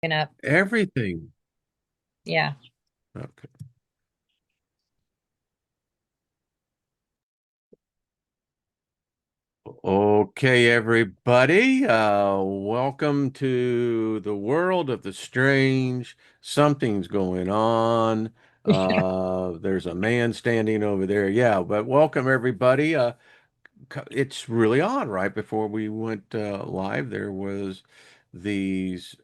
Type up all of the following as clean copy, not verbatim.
Up. Everything. Yeah. Okay. Okay, everybody. Welcome to the world of the strange. Something's going on. There's a man standing over there. Yeah, but welcome everybody. It's really odd. Right before we went live, there was these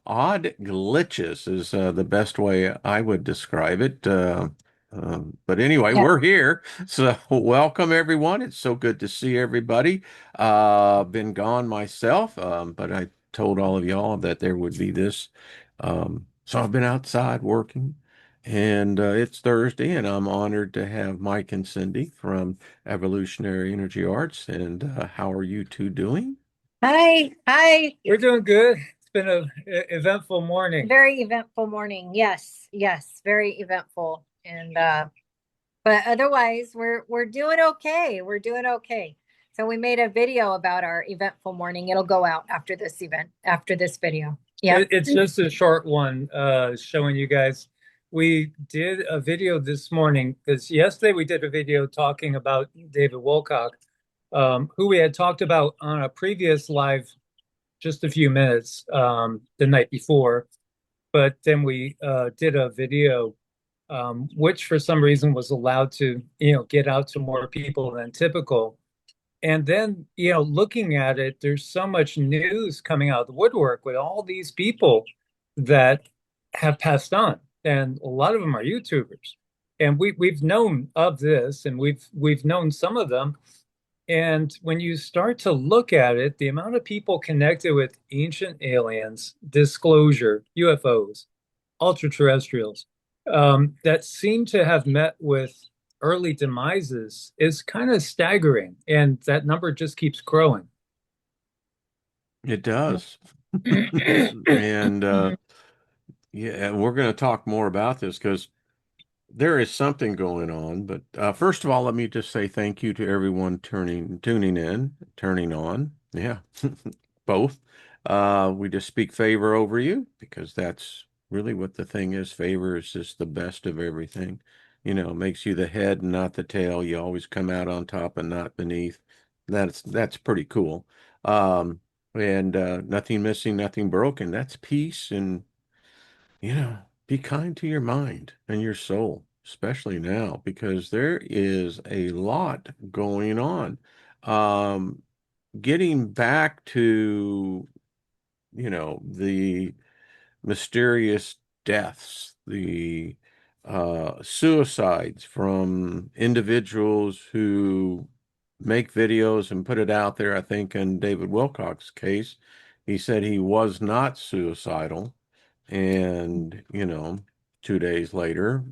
odd glitches, is the best way I would describe it. But anyway, Yeah. we're here. So welcome everyone. It's so good to see everybody. Been gone myself, but I told all of y'all that there would be this. So I've been outside working. And it's Thursday, and I'm honored to have Mike and Cindy from Evolutionary Energy Arts. And how are you two doing? Hi. Hi. We're doing good. It's been a eventful morning. Very eventful morning. Yes. Yes. Very eventful. And but otherwise we're doing okay. We're doing okay. So we made a video about our eventful morning. It'll go out after this event, after this video. Yep. It's just a short one showing you guys. We did a video this morning because yesterday we did a video talking about David Wilcock, who we had talked about on a previous live just a few minutes the night before. But then we did a video which for some reason was allowed to, get out to more people than typical. And then, looking at it, there's so much news coming out of the woodwork with all these people that have passed on. And a lot of them are YouTubers. And we've known of this and we've known some of them. And when you start to look at it, the amount of people connected with ancient aliens, disclosure, UFOs, ultra terrestrials, that seem to have met with early demises is kind of staggering. And that number just keeps growing. It does. And yeah, we're going to talk more about this because there is something going on. But first of all, let me just say thank you to everyone tuning in, turning on. Yeah, both. We just speak favor over you because that's really what the thing is. Favor is just the best of everything. Makes you the head and not the tail. You always come out on top and not beneath. That's pretty cool. Um, and nothing missing, nothing broken. That's peace and be kind to your mind and your soul, especially now, because there is a lot going on. Um, Getting back to, the mysterious deaths, the suicides from individuals who make videos and put it out there. I think in David Wilcock's case, he said he was not suicidal. And, 2 days later,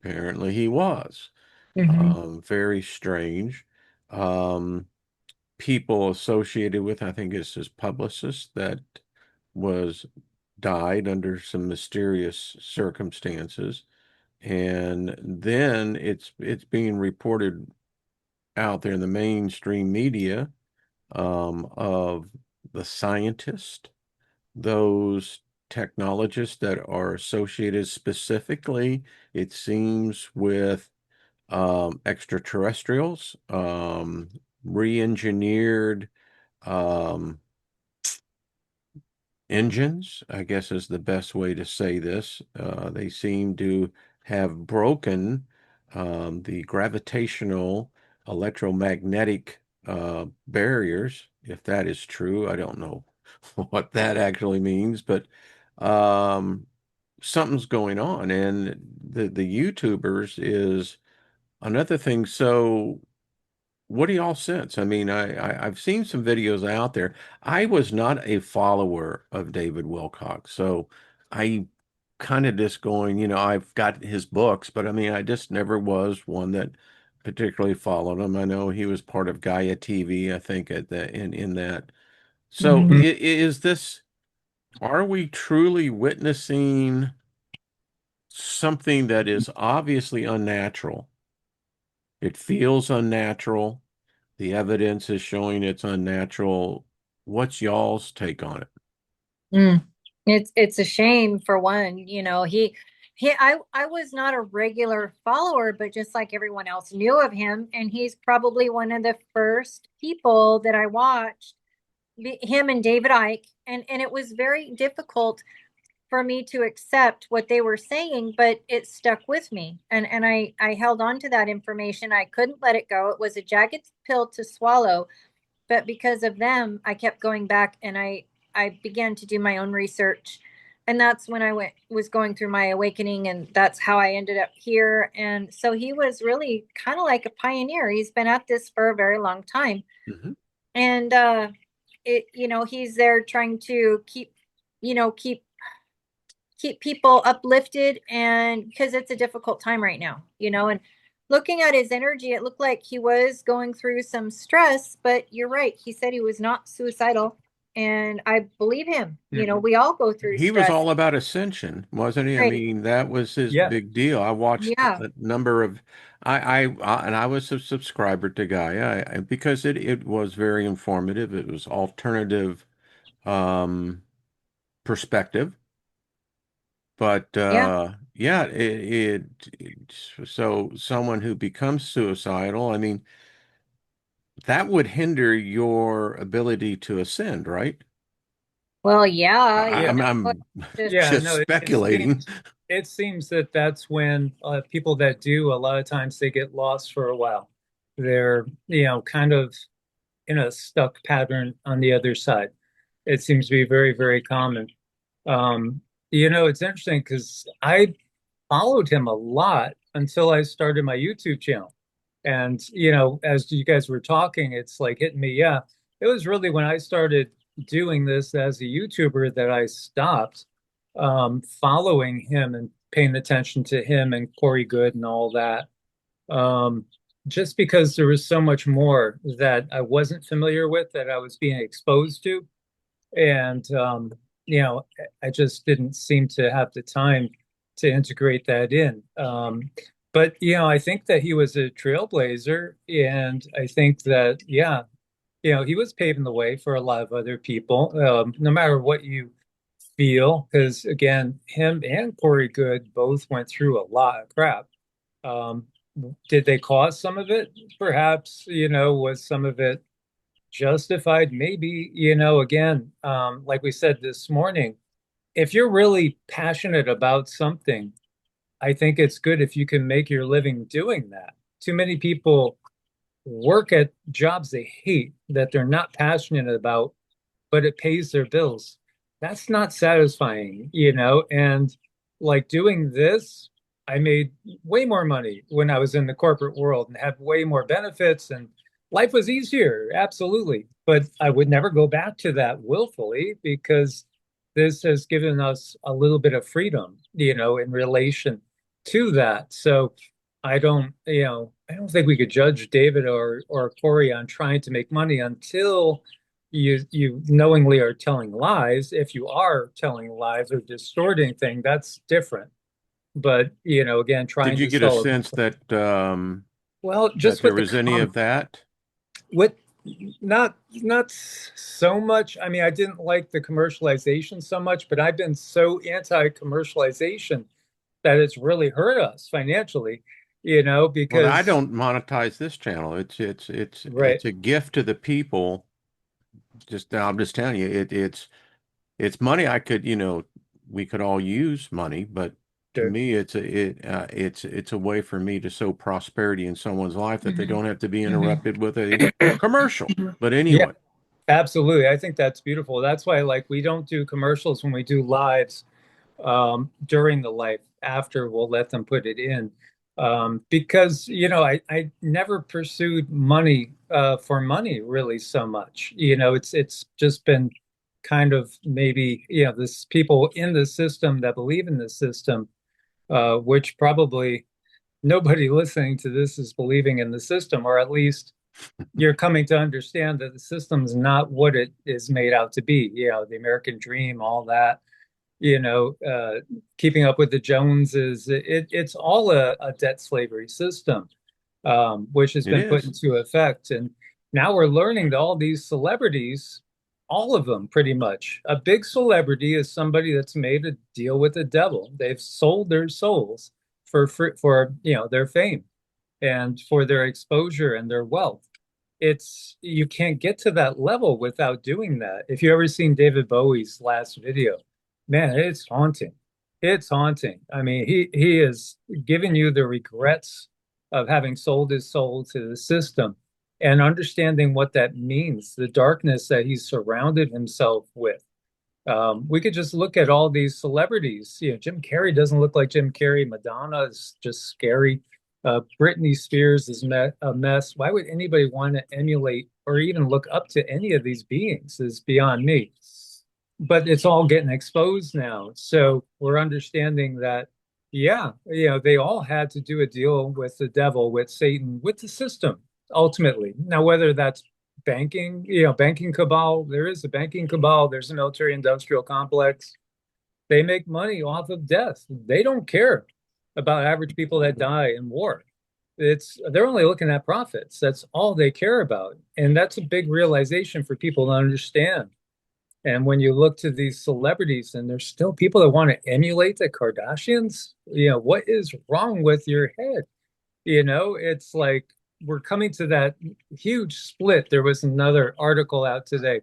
apparently he was. Mhm. Very strange. Um, People associated with, I think it's his publicist that was died under some mysterious circumstances. And then it's being reported out there in the mainstream media of the scientists, those technologists that are associated specifically, it seems, with extraterrestrials, re-engineered um, engines, I guess is the best way to say this. They seem to have broken the gravitational electromagnetic barriers. If that is true, I don't know what that actually means, but um, something's going on. And the YouTubers is another thing. So what do y'all sense? I mean, I've seen some videos out there. I was not a follower of David Wilcock, so I kind of just going, I've got his books, but I mean, I just never was one that particularly followed him. I know he was part of Gaia TV, I think, at the in that. So Mhm. is this, are we truly witnessing something that is obviously unnatural? It feels unnatural. The evidence is showing it's unnatural. What's y'all's take on it? Mm. It's a shame for one, I was not a regular follower, but just like everyone else knew of him, and he's probably one of the first people that I watched, him and David Icke, and it was very difficult for me to accept what they were saying, but it stuck with me. And I held on to that information. I couldn't let it go. It was a jagged pill to swallow, but because of them, I kept going back and I began to do my own research. And that's when I was going through my awakening, and that's how I ended up here. And so he was really kind of like a pioneer. He's been at this for a very long time. Mhm. And he's there trying to keep people uplifted, and because it's a difficult time right now, and looking at his energy, it looked like he was going through some stress, but you're right, he said he was not suicidal, and I believe him. We all go through He was stress. all about ascension, wasn't he? I Right. mean, that was his Yeah. big deal. I watched Yeah. a number of, and I was a subscriber to Gaia because it was very informative. It was alternative um, perspective, but Yeah. yeah, so someone who becomes suicidal, I mean, that would hinder your ability to ascend, right? Well, yeah, Yeah. I'm just Yeah, just no, speculating. it seems that that's when people that do, a lot of times they get lost for a while. They're, kind of in a stuck pattern on the other side. It seems to be very, very common. Um, it's interesting because I followed him a lot until I started my YouTube channel. And, as you guys were talking, it's like hitting me. Yeah, it was really when I started doing this as a YouTuber that I stopped following him and paying attention to him and Corey Good and all that. Um, just because there was so much more that I wasn't familiar with that I was being exposed to. And, I just didn't seem to have the time to integrate that in. But, I think that he was a trailblazer. And I think that, yeah, he was paving the way for a lot of other people, no matter what you feel. Because again, him and Corey Good both went through a lot of crap. Um, did they cause some of it? Perhaps, was some of it justified? Maybe, again, like we said this morning, if you're really passionate about something, I think it's good if you can make your living doing that. Too many people work at jobs they hate that they're not passionate about, but it pays their bills. That's not satisfying, And like doing this, I made way more money when I was in the corporate world and had way more benefits, and life was easier, absolutely. But I would never go back to that willfully because this has given us a little bit of freedom, in relation to that. So I don't think we could judge David or Corey on trying to make money until you knowingly are telling lies. If you are telling lies or distorting things, that's different. But again, Did trying you to get a sell sense well, that just there with the was any of that? with not so much. I mean, I didn't like the commercialization so much, but I've been so anti-commercialization that it's really hurt us financially, Well, I because don't monetize this channel. right, It's a gift to the people. Just I'm just telling you, it's money I could, we could all use money, but to sure. me, it's a way for me to sow prosperity in someone's life that they Mhm. don't have to be Mhm. interrupted with a commercial. But Yeah, anyway, absolutely. I think that's beautiful. That's why, like, we don't do commercials when we do lives during the life. After, we'll let them put it in. Because, I never pursued money for money really so much. It's just been kind of maybe, this people in the system that believe in the system, which probably nobody listening to this is believing in the system, or at least you're coming to understand that the system's not what it is made out to be. The American dream, all that, keeping up with the Joneses. It's all a debt slavery system, which has it been put is. into effect. And now we're learning that all these celebrities all of them pretty much. A big celebrity is somebody that's made a deal with the devil. They've sold their souls for their fame and for their exposure and their wealth. It's you can't get to that level without doing that. If you ever seen David Bowie's last video, man, it's haunting. It's haunting. I mean, he is giving you the regrets of having sold his soul to the system and understanding what that means, the darkness that he's surrounded himself with. We could just look at all these celebrities. Jim Carrey doesn't look like Jim Carrey. Madonna is just scary. Britney Spears is a mess. Why would anybody want to emulate or even look up to any of these beings is beyond me. But it's all getting exposed now. So we're understanding that, yeah, they all had to do a deal with the devil, with Satan, with the system, ultimately. Now, whether that's banking, banking cabal, there is a banking cabal, there's a military industrial complex. They make money off of death. They don't care about average people that die in war. They're only looking at profits. That's all they care about. And that's a big realization for people to understand. And when you look to these celebrities, and there's still people that want to emulate the Kardashians, what is wrong with your head? It's like we're coming to that huge split. There was another article out today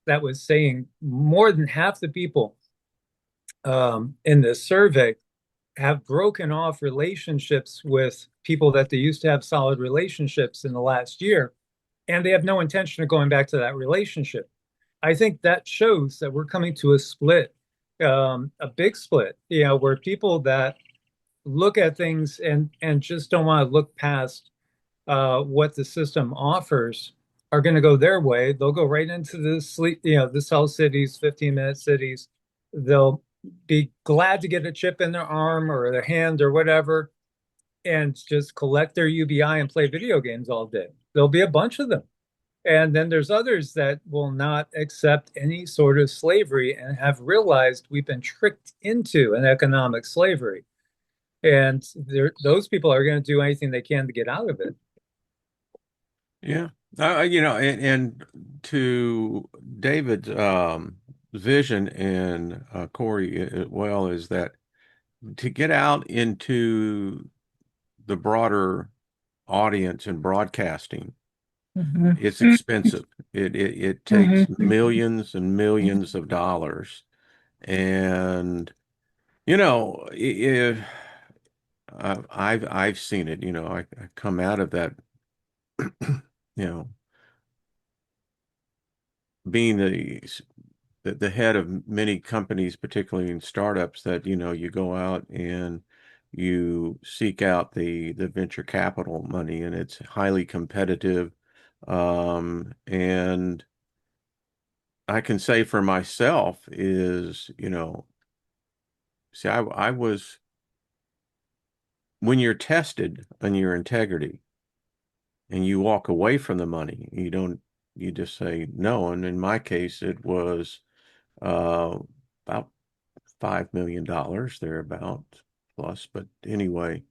that was saying more than half the people in this survey have broken off relationships with people that they used to have solid relationships in the last year, and they have no intention of going back to that relationship. I think that shows that we're coming to a split, a big split, where people that look at things and just don't want to look past what the system offers are going to go their way. They'll go right into the sleep, the cell cities, 15-minute cities. They'll be glad to get a chip in their arm or their hand or whatever and just collect their UBI and play video games all day. There'll be a bunch of them. And then there's others that will not accept any sort of slavery and have realized we've been tricked into an economic slavery. And those people are going to do anything they can to get out of it. Yeah. And to David's vision and Corey as well is that to get out into the broader audience and broadcasting, it's expensive. It takes millions and millions of dollars. And, I've seen it, I come out of that, you know, being the head of many companies, particularly in startups, that you go out and you seek out the venture capital money, and it's highly competitive. And I can say for myself is, see, I was when you're tested on your integrity and you walk away from the money, you just say no. And in my case, it was about $5 million thereabout plus. But anyway,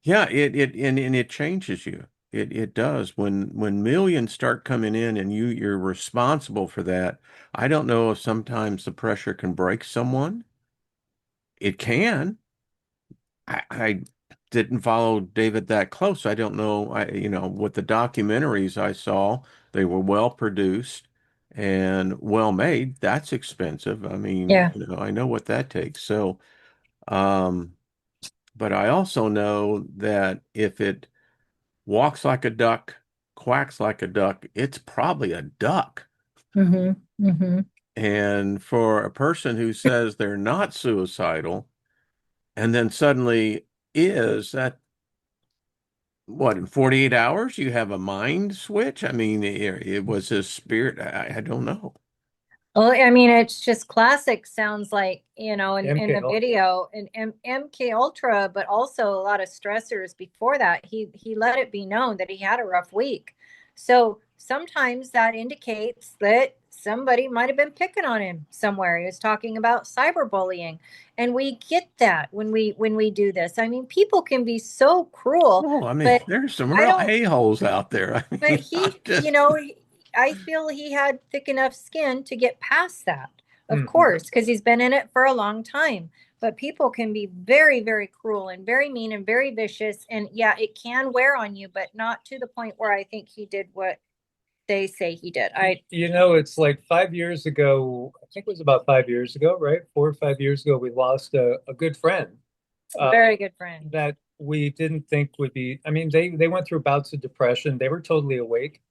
yeah, and it changes you. It does when millions start coming in and you're responsible for that. I don't know if sometimes the pressure can break someone. It can. I didn't follow David that close. I don't know. With the documentaries I saw, they were well produced and well made. That's expensive. I mean, Yeah. I know what that takes. So, um, but I also know that if it walks like a duck, quacks like a duck, it's probably a duck. Mm-hmm. Mm-hmm. And for a person who says they're not suicidal and then suddenly is, that what, in 48 hours you have a mind switch? I mean, it was his spirit. I don't know. Well, I mean, it's just classic. Sounds like, in MK the video and MK Ultra, but also a lot of stressors before that. He let it be known that he had a rough week. So sometimes that indicates that somebody might have been picking on him somewhere. He was talking about cyberbullying, and we get that when we do this. I mean, people can be so cruel, Well, I mean, but there's some I real don't. a-holes out there. I But mean, I he, just, I feel he had thick enough skin to get past that, of Mhm. course, because he's been in it for a long time. But people can be very, very cruel and very mean and very vicious. And yeah, it can wear on you, but not to the point where I think he did what they say he did. It's like 5 years ago, I think it was about 5 years ago, right? 4 or 5 years ago, we lost a good friend Very good friend. that we didn't think would be. I mean, they went through bouts of depression. They were totally awake.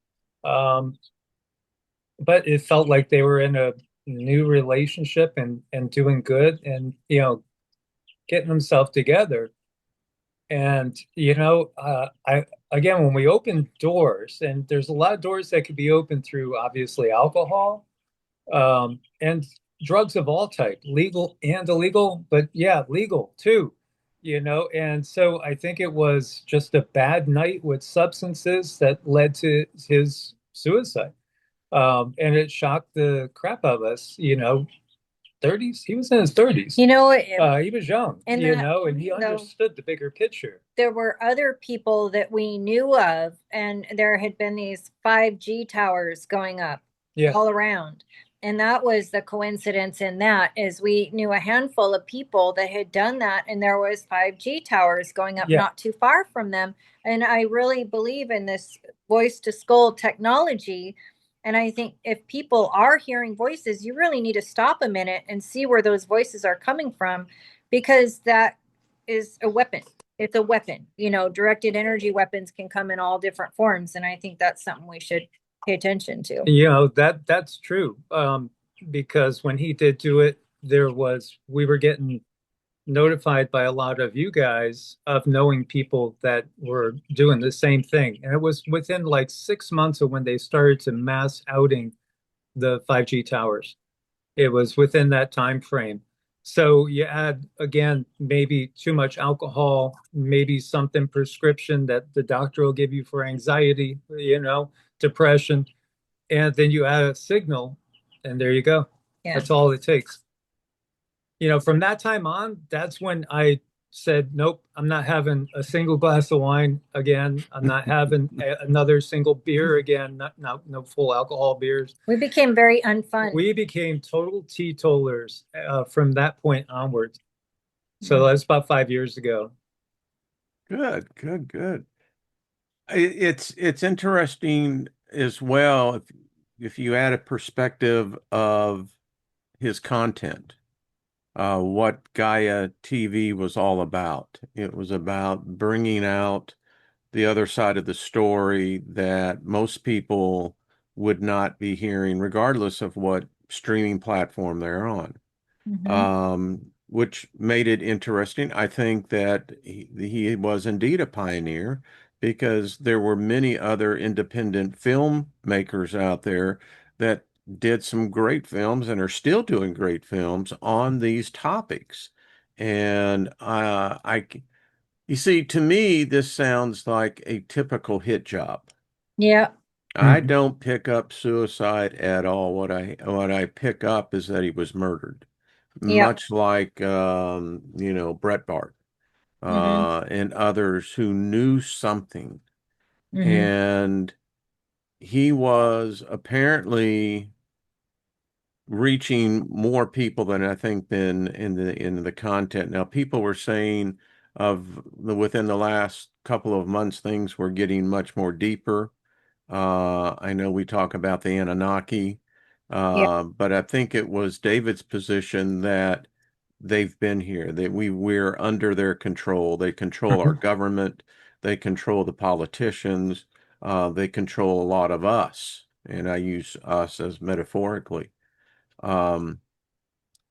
Um, but it felt like they were in a new relationship and doing good and getting themselves together. And I again, when we open doors, and there's a lot of doors that could be opened through obviously alcohol, and drugs of all type, legal and illegal, but yeah, legal too. And so I think it was just a bad night with substances that led to his suicide. And it shocked the crap out of us, 30s. He was in his 30s. He was young, and and he understood the bigger picture. There were other people that we knew of, and there had been these 5G towers going up all around. And that was the coincidence in that is we knew a handful of people that had done that, and there was 5G towers going up not too far from them. And I really believe in this voice to skull technology. And I think if people are hearing voices, you really need to stop a minute and see where those voices are coming from, because that is a weapon. It's a weapon. Directed energy weapons can come in all different forms. And I think that's something we should pay attention to. That's true. Because when he did do it, we were getting notified by a lot of you guys of knowing people that were doing the same thing. And it was within like 6 months of when they started to mass outing the 5G towers. It was within that time frame. So you add again, maybe too much alcohol, maybe something prescription that the doctor will give you for anxiety, depression, and then you add a signal, and there you go. Yeah. That's all it takes. From that time on, that's when I said, nope, I'm not having a single glass of wine again. I'm not having another single beer again. No full alcohol beers. We became very unfun. We became total teetotalers from that point onwards. So that's about 5 years ago. Good. It's interesting as well if you add a perspective of his content, what Gaia TV was all about. It was about bringing out the other side of the story that most people would not be hearing, regardless of what streaming platform they're on. Which made it interesting. I think that he was indeed a pioneer because there were many other independent filmmakers out there that did some great films and are still doing great films on these topics. And you see, to me, this sounds like a typical hit job. Yeah. I don't pick up suicide at all. What I pick up is that he was murdered, much like Brett Bart and others who knew something, and he was apparently reaching more people than I think than in the content. Now, people were saying within the last couple of months, things were getting much more deeper. I know we talk about the Anunnaki, but I think it was David's position that they've been here, that we're under their control. They control our government, they control the politicians, they control a lot of us, and I use us as metaphorically. Um,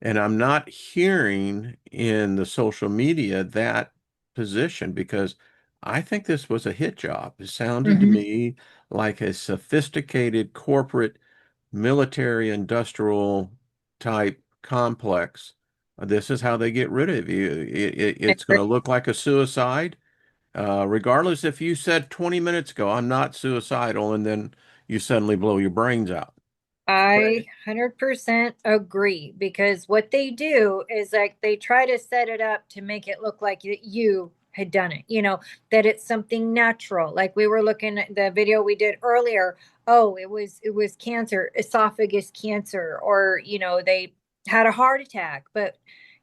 and I'm not hearing in the social media that position because I think this was a hit job. It sounded to me like a sophisticated corporate military industrial type complex. This is how they get rid of you. It's going to look like a suicide, regardless if you said 20 minutes ago, I'm not suicidal, and then you suddenly blow your brains out. I 100% agree, because what they do is like they try to set it up to make it look like you had done it, that it's something natural. Like we were looking at the video we did earlier. Oh, it was cancer, esophagus cancer, or they had a heart attack. But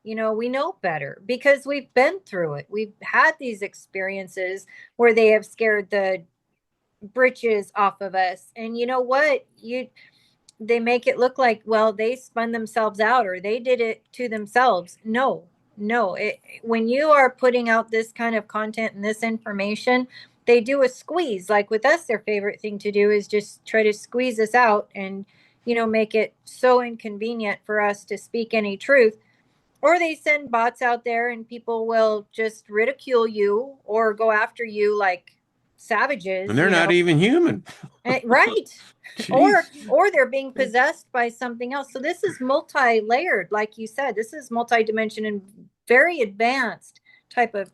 we know better because we've been through it. We've had these experiences where they have scared the britches off of us. And you know what? They make it look like, well, they spun themselves out or they did it to themselves. No, no. When you are putting out this kind of content and this information, they do a squeeze. Like with us, their favorite thing to do is just try to squeeze us out and make it so inconvenient for us to speak any truth. Or they send bots out there and people will just ridicule you or go after you like And savages, they're not even human. Right. Jeez. Or they're being possessed by something else. So this is multi-layered, like you said. This is multi-dimension and very advanced type of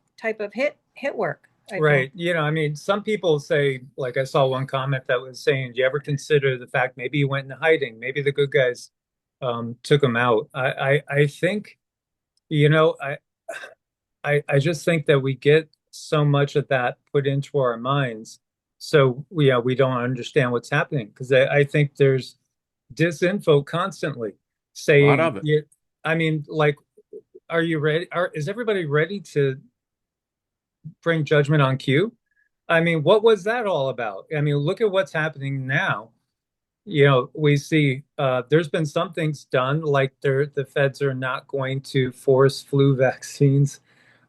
hit work. I feel. Right. I mean, some people say, like I saw one comment that was saying, do you ever consider the fact maybe he went into hiding? Maybe the good guys took him out. I think, you know, I just think that we get so much of that put into our minds. So we don't understand what's happening because I think there's disinfo constantly A lot saying, of it. yeah, I mean, like, are you ready? Is everybody ready to bring judgment on Q? I mean, what was that all about? I mean, look at what's happening now. We see there's been some things done, like the feds are not going to force flu vaccines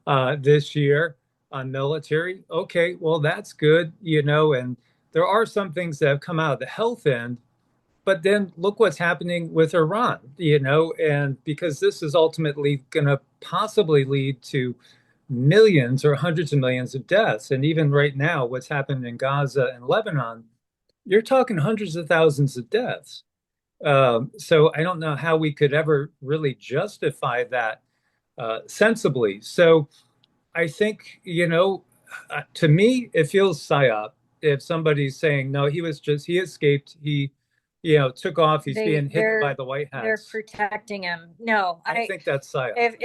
this year on military. Okay, well, that's good, and there are some things that have come out of the health end, but then look what's happening with Iran, and because this is ultimately going to possibly lead to millions or hundreds of millions of deaths. And even right now, what's happened in Gaza and Lebanon, you're talking hundreds of thousands of deaths. So I don't know how we could ever really justify that sensibly. So I think, to me, it feels psyop if somebody's saying, no, he escaped, he, took off, he's being hidden by the white They're hats. protecting him. No, I think that's psyop, honestly.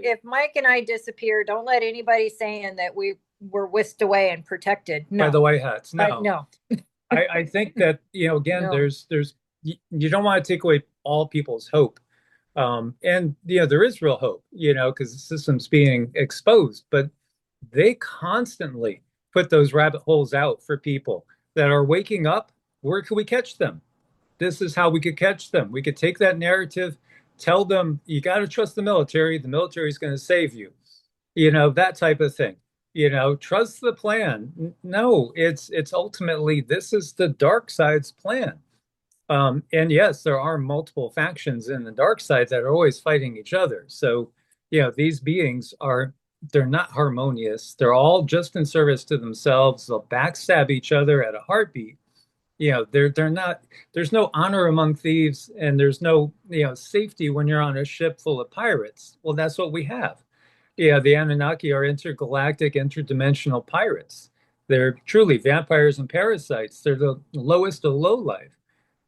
if Mike and I disappear, don't let anybody saying that we were whisked away and protected. By No, the white hats. but No, no, I think that, again, no. there's you don't want to take away all people's hope. And there is real hope, because the system's being exposed, but they constantly put those rabbit holes out for people that are waking up. Where can we catch them? This is how we could catch them. We could take that narrative, tell them you got to trust the military. The military is going to save you. That type of thing. Trust the plan. No, it's ultimately this is the dark side's plan. And yes, there are multiple factions in the dark side that are always fighting each other. So, these beings they're not harmonious. They're all just in service to themselves. They'll backstab each other at a heartbeat. They're not, there's no honor among thieves, and there's no, safety when you're on a ship full of pirates. Well, that's what we have. Yeah, the Anunnaki are intergalactic, interdimensional pirates. They're truly vampires and parasites. They're the lowest of low life,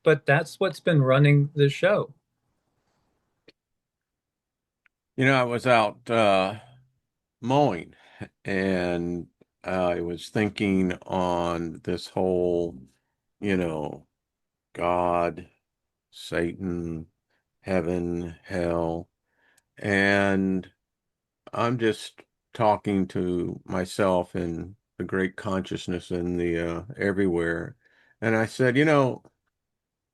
but that's what's been running the show. I was out mowing and I was thinking on this whole, you know, God, Satan, heaven, hell, and I'm just talking to myself in the great consciousness in the everywhere. And I said,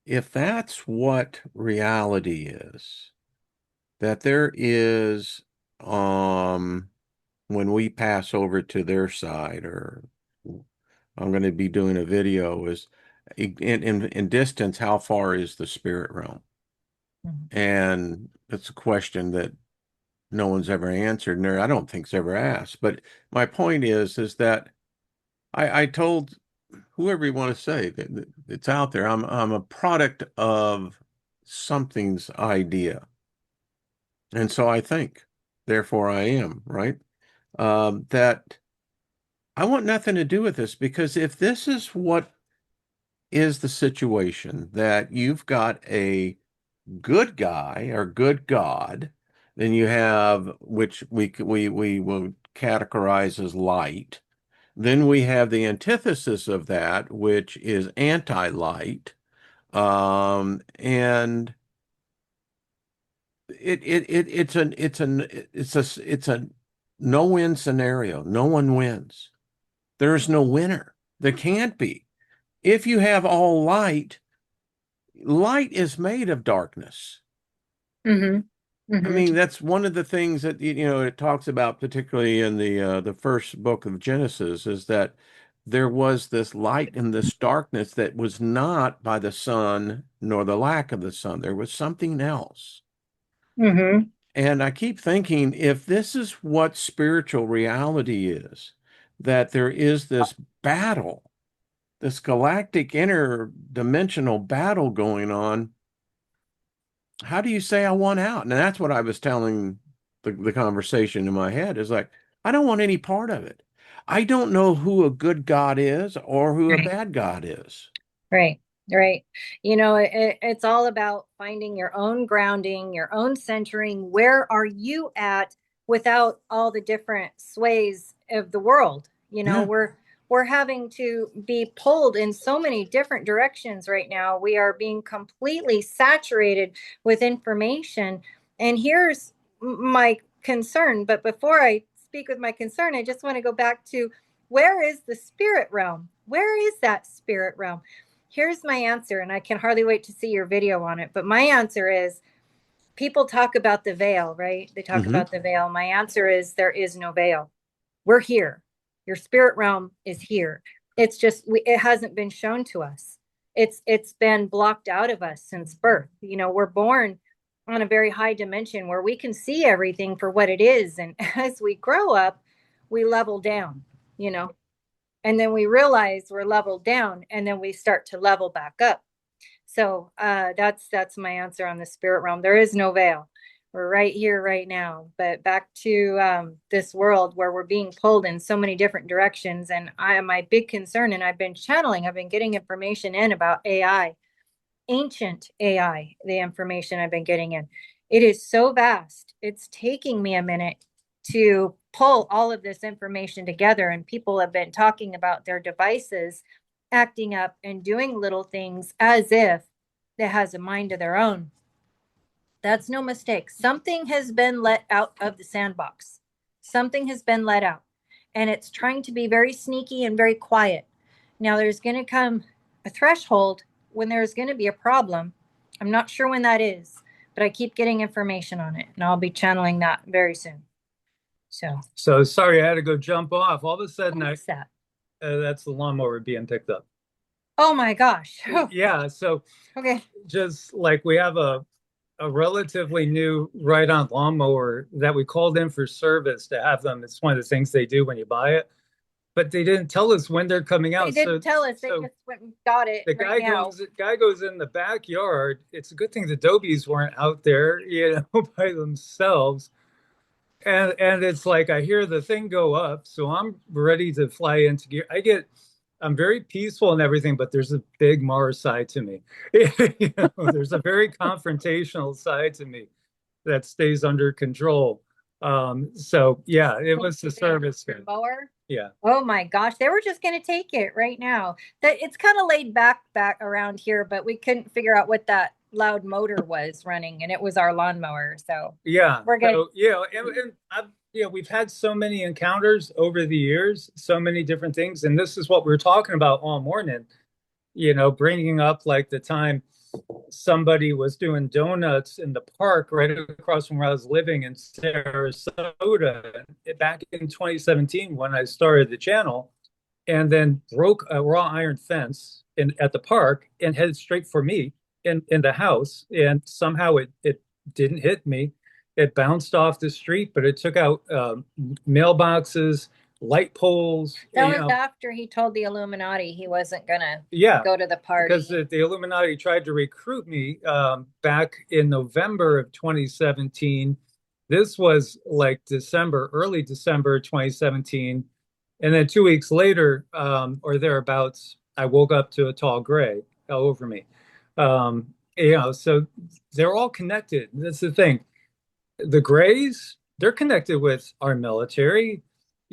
if that's what reality is, that there is when we pass over to their side, or I'm going to be doing a video, is in distance, how far is the spirit realm? And it's a question that no one's ever answered, and I don't think it's ever asked. But my point is that I told whoever you want to say that it's out there. I'm a product of something's idea, and so I think, therefore I am, right? That I want nothing to do with this, because if this is what is the situation, that you've got a good guy or good God, then you have, which we will categorize as light. Then we have the antithesis of that, which is anti-light. And it's a no-win scenario. No one wins. There's no winner. There can't be. If you have all light, light is made of darkness. Mm-hmm. I mean, that's one of the things that it talks about, particularly in the first book of Genesis, is that there was this light and this darkness that was not by the sun nor the lack of the sun. There was something else. Mm-hmm. And I keep thinking, if this is what spiritual reality is, that there is this battle, this galactic interdimensional battle going on, how do you say I want out? And that's what I was telling the conversation in my head is like, I don't want any part of it. I don't know who a good God is or who a Right. bad God is. Right. Right. It's all about finding your own grounding, your own centering. Where are you at without all the different sways of the world? Yeah. We're having to be pulled in so many different directions right now. We are being completely saturated with information. And here's my concern. But before I speak with my concern, I just want to go back to, where is the spirit realm? Where is that spirit realm? Here's my answer, and I can hardly wait to see your video on it. But my answer is, people talk about the veil, right? They talk Mm-hmm. about the veil. My answer is, there is no veil. We're here. Your spirit realm is here. It's just it hasn't been shown to us. It's been blocked out of us since birth. We're born on a very high dimension where we can see everything for what it is, and as we grow up, we level down. You know, and then we realize we're leveled down, and then we start to level back up. So that's my answer on the spirit realm. There is no veil. We're right here right now. But back to this world where we're being pulled in so many different directions. And my big concern, and I've been channeling, I've been getting information in about AI, ancient AI, the information I've been getting in. It is so vast. It's taking me a minute to pull all of this information together. And people have been talking about their devices acting up and doing little things as if it has a mind of their own. That's no mistake. Something has been let out of the sandbox. Something has been let out. And it's trying to be very sneaky and very quiet. Now, there's going to come a threshold when there's going to be a problem. I'm not sure when that is, but I keep getting information on it, and I'll be channeling that very soon. So sorry, I had to go jump off. All of a sudden, What's that? That's the lawnmower being picked up. Oh my gosh. Yeah. So Okay. just like we have a relatively new ride-on lawnmower that we called in for service to have them. It's one of the things they do when you buy it, but they didn't tell us when they're coming out. They didn't tell us. They just went and got it The right now. guy goes in the backyard. It's a good thing the Dobies weren't out there, by themselves. And it's like I hear the thing go up, so I'm ready to fly into gear. I'm very peaceful and everything, but there's a big Mars side to me. There's a very confrontational side to me that stays under control. So yeah, it was the service. Mower. Yeah. Oh my gosh, they were just going to take it right now. That it's kind of laid back around here, but we couldn't figure out what that loud motor was running, and it was our lawnmower. So Yeah. we're good. So, and we've had so many encounters over the years, so many different things, and this is what we were talking about all morning. Bringing up like the time somebody was doing donuts in the park right across from where I was living in Sarasota back in 2017 when I started the channel, and then broke a raw iron fence at the park and headed straight for me in the house. And somehow it didn't hit me. It bounced off the street, but it took out mailboxes, light poles. That was after he told the Illuminati he wasn't gonna go to the party. Because the Illuminati tried to recruit me back in November of 2017. This was like early December 2017. And then 2 weeks later, or thereabouts, I woke up to a tall gray all over me. So they're all connected. That's the thing. The grays, they're connected with our military.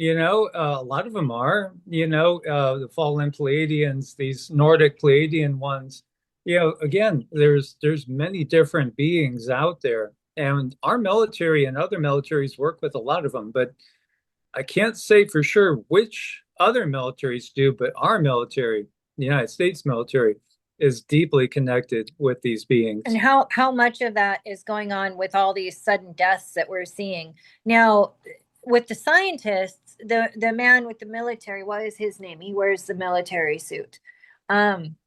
A lot of them are, the fallen Pleiadians, these Nordic Pleiadian ones. Again, there's many different beings out there, and our military and other militaries work with a lot of them, but I can't say for sure which other militaries do, but our military, the United States military, is deeply connected with these beings. And how much of that is going on with all these sudden deaths that we're seeing now? With the scientists, the man with the military, what is his name? He wears the military suit.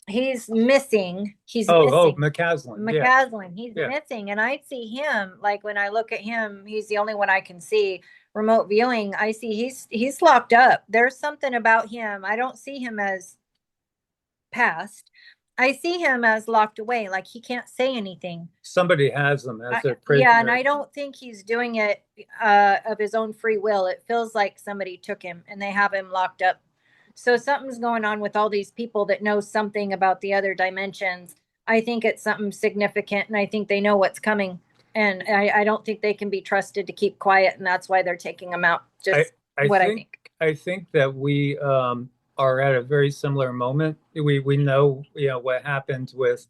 He's missing. He's Oh, missing. McCaslin. Yeah. McCaslin. He's Yeah. missing, and I see him like when I look at him. He's the only one I can see remote viewing. I see he's locked up. There's something about him. I don't see him as passed. I see him as locked away, like he can't say anything. Somebody has them as their prisoner. Yeah, and I don't think he's doing it of his own free will. It feels like somebody took him and they have him locked up. So something's going on with all these people that know something about the other dimensions. I think it's something significant, and I think they know what's coming. And I don't think they can be trusted to keep quiet, and that's why they're taking them out. Just I what think, I think that we are at a very similar moment. We know, what happened with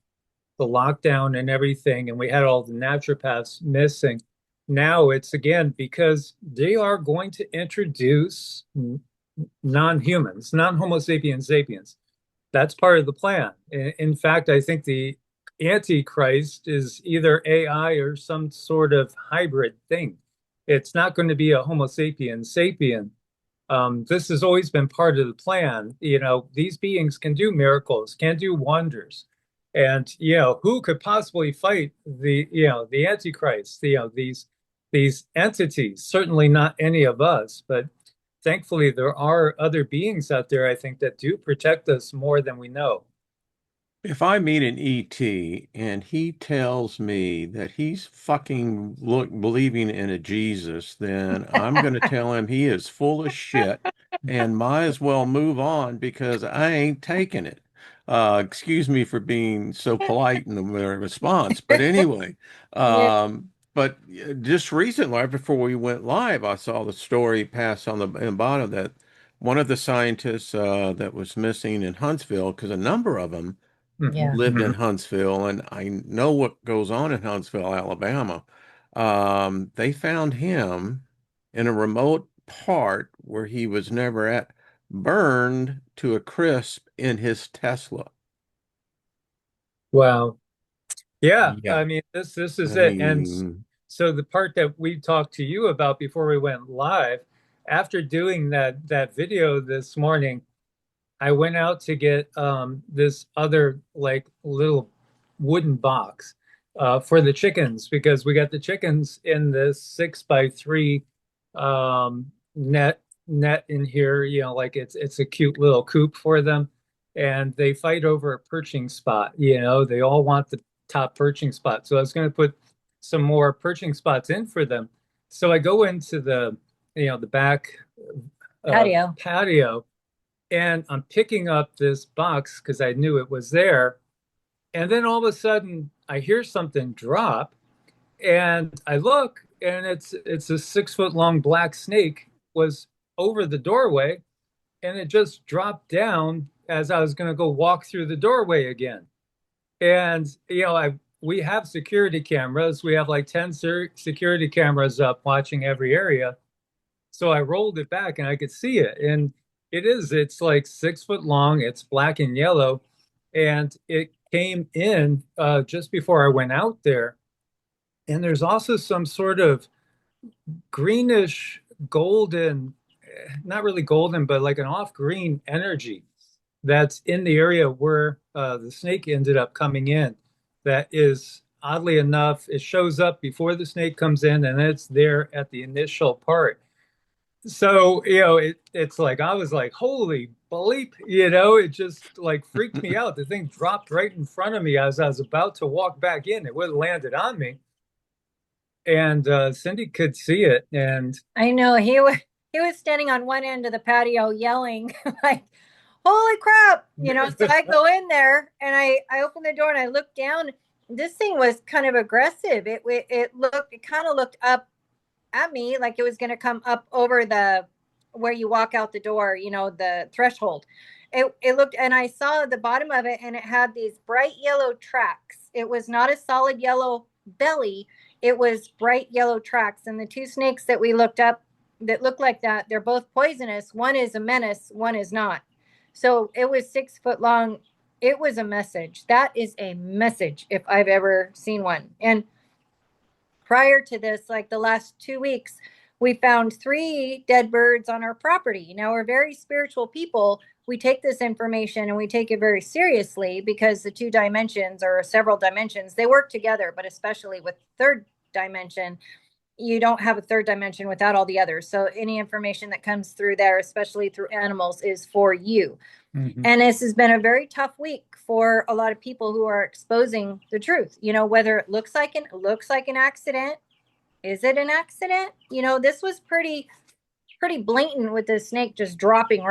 the lockdown and everything, and we had all the naturopaths missing. Now it's again because they are going to introduce non-humans, non-Homo sapiens sapiens. That's part of the plan. In fact, I think the Antichrist is either AI or some sort of hybrid thing. It's not going to be a Homo sapiens sapien. This has always been part of the plan. These beings can do miracles, can do wonders. And, who could possibly fight the Antichrist, these entities? Certainly not any of us, but thankfully there are other beings out there, I think, that do protect us more than we know. If I meet an ET and he tells me that he's fucking believing in a Jesus, then I'm going to tell him he is full of shit and might as well move on because I ain't taking it. Excuse me for being so polite in the response, but anyway, Yeah. but just recently, right before we went live, I saw the story pass on the bottom that one of the scientists that was missing in Huntsville, because a number of them Yeah. lived in Huntsville, and I know what goes on in Huntsville, Alabama. They found him in a remote part where he was never at, burned to a crisp in his Tesla. Wow. Yeah, Yeah, I mean, this is I it. And mean, so the part that we talked to you about before we went live, after doing that video this morning, I went out to get this other like little wooden box for the chickens because we got the chickens in this 6x3 net in here. Like it's a cute little coop for them, and they fight over a perching spot. They all want the top perching spot. So I was going to put some more perching spots in for them. So I go into the back patio, and I'm picking up this box because I knew it was there. And then all of a sudden I hear something drop, and I look, and it's a 6 foot long black snake was over the doorway, and it just dropped down as I was going to go walk through the doorway again. And we have security cameras. We have like 10 security cameras up watching every area. So I rolled it back and I could see it. And it's like 6 foot long. It's black and yellow. And it came in just before I went out there. And there's also some sort of greenish golden, not really golden, but like an off green energy that's in the area where the snake ended up coming in. That is oddly enough, it shows up before the snake comes in, and it's there at the initial part. So, it's like I was like, holy bleep, it just like freaked me out. The thing dropped right in front of me as I was about to walk back in. It would have landed on me. And Cindy could see it. And I know he was standing on one end of the patio yelling like, "Holy crap!" So I go in there and I open the door and I look down. This thing was kind of aggressive. It kind of looked up at me like it was going to come up over the where you walk out the door, you know, the threshold. It looked, and I saw the bottom of it, and it had these bright yellow tracks. It was not a solid yellow belly. It was bright yellow tracks. And the two snakes that we looked up that look like that, they're both poisonous. One is a menace, one is not. So it was 6 foot long. It was a message. That is a message if I've ever seen one. And prior to this, like the last 2 weeks, we found 3 dead birds on our property. Now, we're very spiritual people. We take this information and we take it very seriously because the 2 dimensions or several dimensions, they work together, but especially with third dimension, you don't have a third dimension without all the others. So any information that comes through there, especially through animals, is for you. Mm-hmm. And this has been a very tough week for a lot of people who are exposing the truth, you know, whether it looks like an accident. Is it an accident? You know, this was pretty blatant with the snake just dropping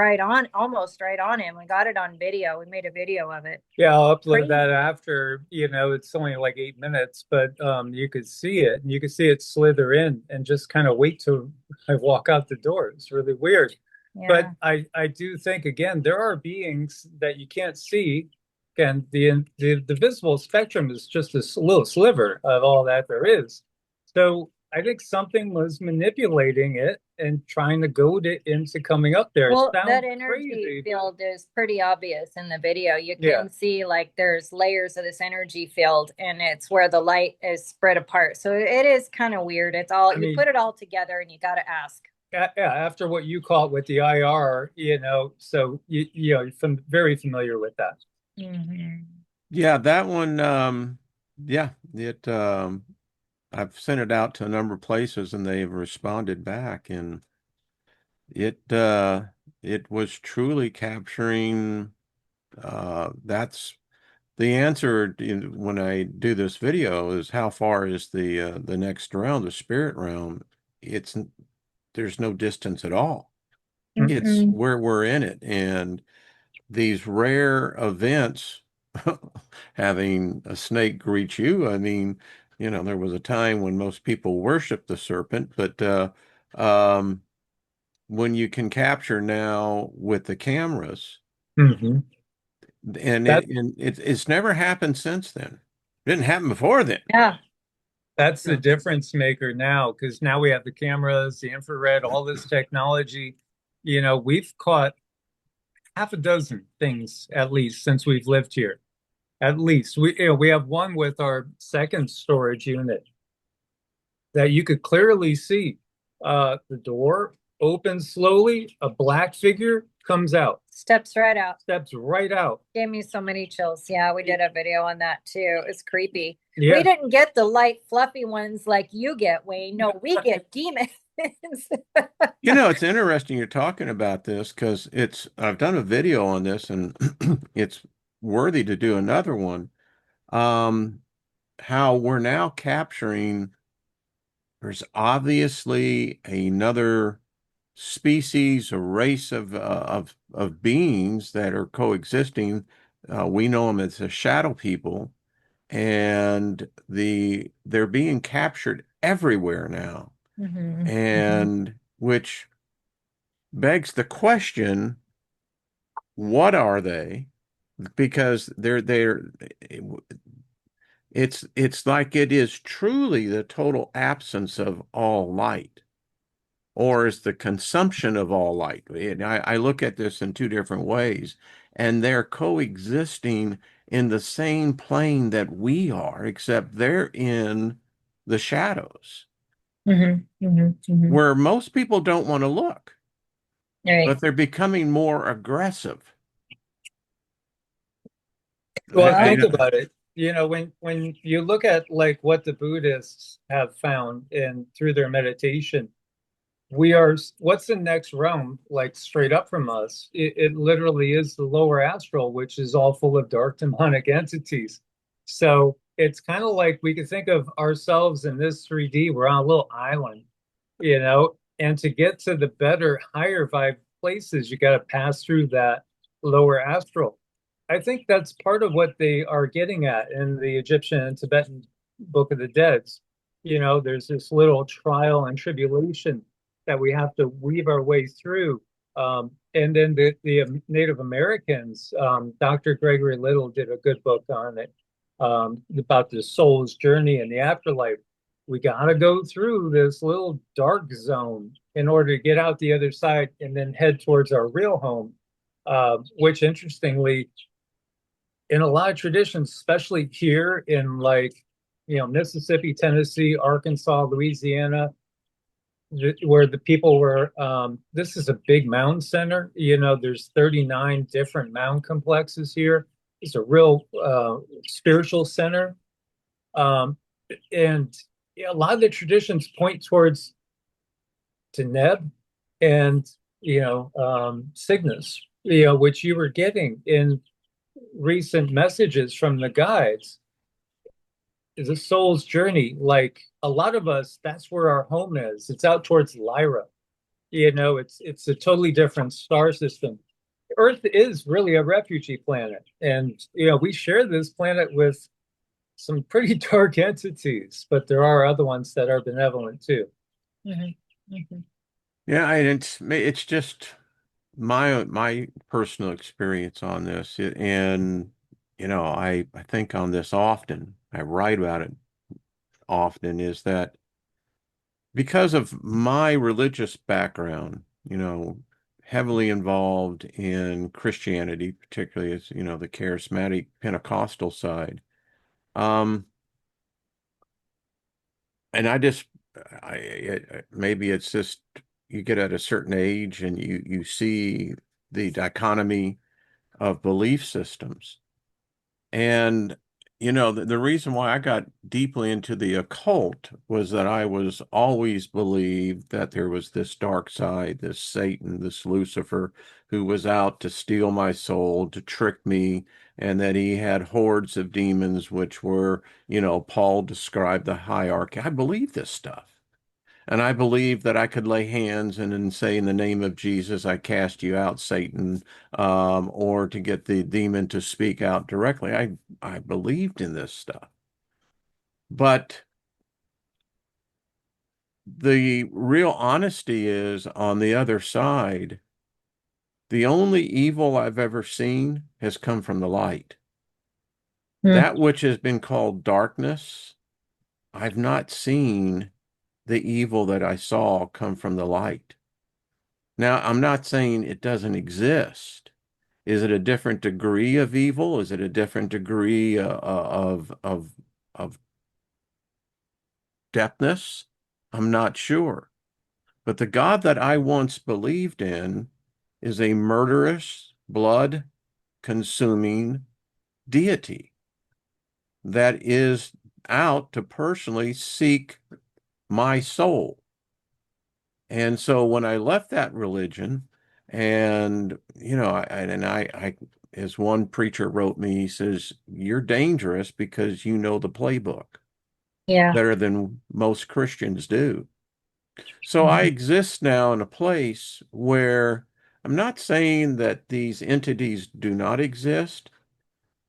almost right on him. We got it on video. We made a video of it. Yeah, I'll upload that after. You know, it's only like 8 minutes, but you could see it, and you could see it slither in and just kind of wait till I walk out the door. It's really weird. Yeah. But I do think, again, there are beings that you can't see, and the visible spectrum is just a little sliver of all that there is. So I think something was manipulating it and trying to goad it into coming up there. Well, that energy field is pretty obvious in the video. You can see like there's layers of this energy field, and it's where the light is spread apart. So it is kind of weird. It's all, you put it all together and you got to ask. Yeah, after what you caught with the IR, you know, so you know, you're very familiar with that. Mm-hmm. Yeah, that one, I've sent it out to a number of places and they've responded back, and it was truly capturing, that's the answer when I do this video is how far is the next realm, the spirit realm. There's no distance at all. Mm-hmm. It's where we're in it. And these rare events, having a snake greet you, I mean, you know, there was a time when most people worshiped the serpent, but when you can capture now with the cameras, mm-hmm. and it's never happened since then. It didn't happen before then. Yeah. That's the difference maker now, because now we have the cameras, the infrared, all this technology. You know, we've caught half a dozen things at least since we've lived here. At least we have one with our second storage unit that you could clearly see the door opens slowly, a black figure comes out. Steps right out. Gave me so many chills. Yeah, we did a video on that too. It's creepy. Yeah. We didn't get the light, fluffy ones like you get, Wayne. No, we get demons. You know, it's interesting you're talking about this because I've done a video on this and it's worthy to do another one. How we're now capturing, there's obviously another species, a race of beings that are coexisting. We know them as the shadow people, and they're being captured everywhere now. Mm-hmm. And which begs the question, what are they? Because it's like it is truly the total absence of all light, or is the consumption of all light. I look at this in 2 different ways, and they're coexisting in the same plane that we are, except they're in the shadows. Mm-hmm, mm-hmm, mm-hmm. Where most people don't want to look, right. But they're becoming more aggressive. Well, think about it. You know, when you look at like what the Buddhists have found through their meditation, what's the next realm, like straight up from us? It literally is the lower astral, which is all full of dark demonic entities. So it's kind of like we could think of ourselves in this 3D. We're on a little island, you know, and to get to the better, higher vibe places, you got to pass through that lower astral. I think that's part of what they are getting at in the Egyptian and Tibetan Book of the Dead. You know, there's this little trial and tribulation that we have to weave our way through. And then the Native Americans, Dr. Gregory Little did a good book on it, about the soul's journey in the afterlife. We got to go through this little dark zone in order to get out the other side and then head towards our real home, which interestingly, in a lot of traditions, especially here in like, Mississippi, Tennessee, Arkansas, Louisiana, where the people were, this is a big mound center. There's 39 different mound complexes here. It's a real spiritual center. Um, and a lot of the traditions point towards Deneb and, Cygnus, which you were getting in recent messages from the guides. Is a soul's journey. Like a lot of us, that's where our home is. It's out towards Lyra. It's a totally different star system. Earth is really a refugee planet, and we share this planet with some pretty dark entities, but there are other ones that are benevolent too. Mm-hmm. Mm-hmm. Yeah, and it's just my personal experience on this, and I think on this often. I write about it often. Is that because of my religious background, heavily involved in Christianity, particularly as the charismatic Pentecostal side. Um, and maybe it's just you get at a certain age and you see the dichotomy of belief systems. And, the reason why I got deeply into the occult was that I was always believed that there was this dark side, this Satan, this Lucifer, who was out to steal my soul, to trick me, and that he had hordes of demons, which were, Paul described the hierarchy. I believe this stuff. And I believe that I could lay hands and then say, in the name of Jesus, I cast you out, Satan, or to get the demon to speak out directly. I believed in this stuff. But the real honesty is on the other side, the only evil I've ever seen has come from the light. That which has been called darkness, I've not seen the evil that I saw come from the light. Now, I'm not saying it doesn't exist. Is it a different degree of evil? Is it a different degree of depthness? I'm not sure. But the God that I once believed in is a murderous, blood-consuming deity that is out to personally seek my soul. And so when I left that religion, and I, as one preacher wrote me, he says, "You're dangerous because you know the playbook Yeah. better than most Christians do." So I Mm-hmm. exist now in a place where I'm not saying that these entities do not exist.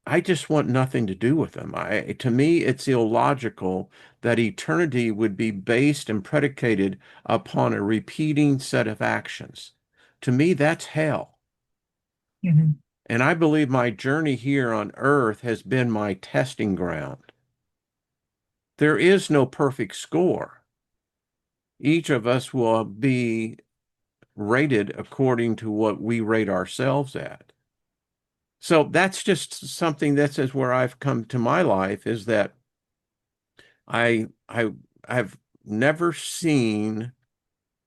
I just want nothing to do with them. To me, it's illogical that eternity would be based and predicated upon a repeating set of actions. To me, that's hell. Mm-hmm. And I believe my journey here on earth has been my testing ground. There is no perfect score. Each of us will be rated according to what we rate ourselves at. So that's just something that says where I've come to my life is that I've never seen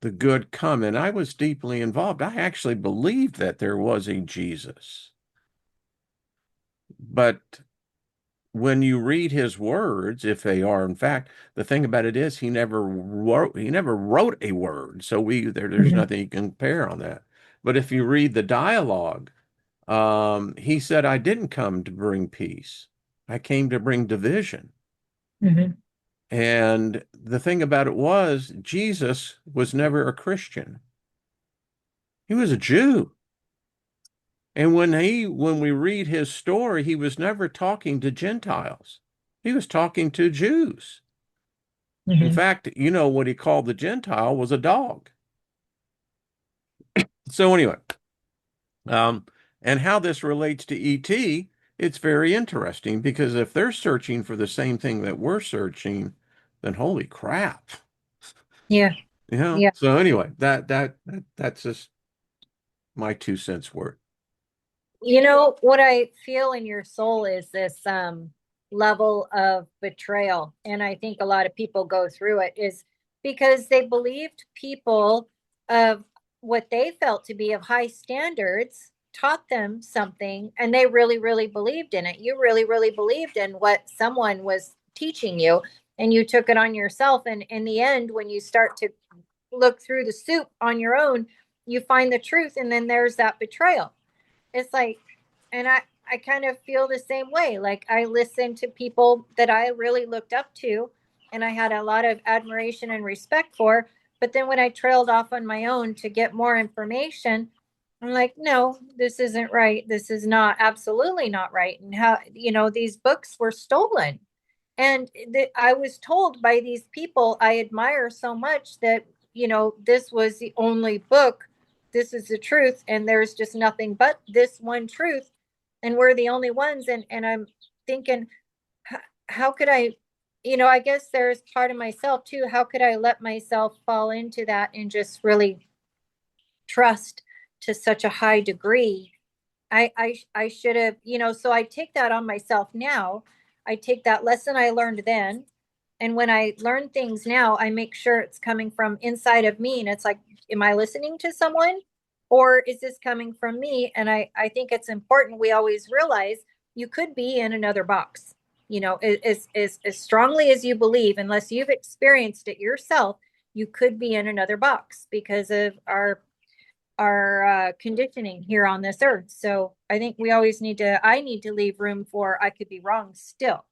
the good come, and I was deeply involved. I actually believed that there was a Jesus. But when you read his words, if they are in fact, the thing about it is he never wrote a word. So there's Mm-hmm. nothing you can compare on that. But if you read the dialogue, he said, I didn't come to bring peace. I came to bring division. Mm-hmm. And the thing about it was, Jesus was never a Christian. He was a Jew. And when we read his story, he was never talking to Gentiles. He was talking to Jews. In Mm-hmm. fact, what he called the Gentile was a dog. So anyway, and how this relates to ET, it's very interesting because if they're searching for the same thing that we're searching, then holy crap. Yeah. Yeah. So anyway, that's just my 2 cents worth. You know, what I feel in your soul is this level of betrayal. And I think a lot of people go through it is because they believed people of what they felt to be of high standards taught them something, and they really, really believed in it. You really, really believed in what someone was teaching you, and you took it on yourself. And in the end, when you start to look through the soup on your own, you find the truth, and then there's that betrayal. It's like, and I kind of feel the same way. Like, I listened to people that I really looked up to and I had a lot of admiration and respect for, but then when I trailed off on my own to get more information, I'm like, no, this isn't right. This is not, absolutely not right. And how, these books were stolen. And I was told by these people I admire so much that, this was the only book. This is the truth. And there's just nothing but this one truth. And we're the only ones. And I'm thinking, how could I, I guess there's part of myself too. How could I let myself fall into that and just really trust to such a high degree? I should have, so I take that on myself now. I take that lesson I learned then. And when I learn things now, I make sure it's coming from inside of me. And it's like, am I listening to someone, or is this coming from me? And I think it's important we always realize you could be in another box, as strongly as you believe, unless you've experienced it yourself, you could be in another box because of our conditioning here on this earth. So I think I need to leave room for, I could be wrong still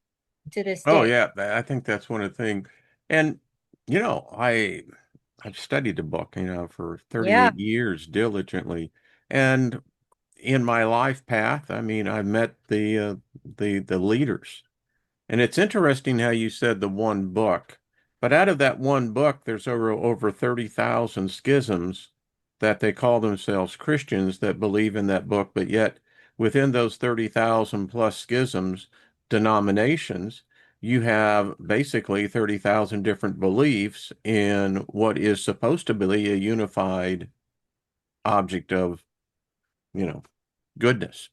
to this Oh day. yeah, I think that's one of the things. And I've studied the book, for Yeah. 38 years diligently. And in my life path, I mean, I met the leaders. And it's interesting how you said the one book, but out of that one book, there's over 30,000 schisms that they call themselves Christians that believe in that book, but yet within those 30,000 plus schisms, denominations, you have basically 30,000 different beliefs in what is supposed to be a unified object of, goodness.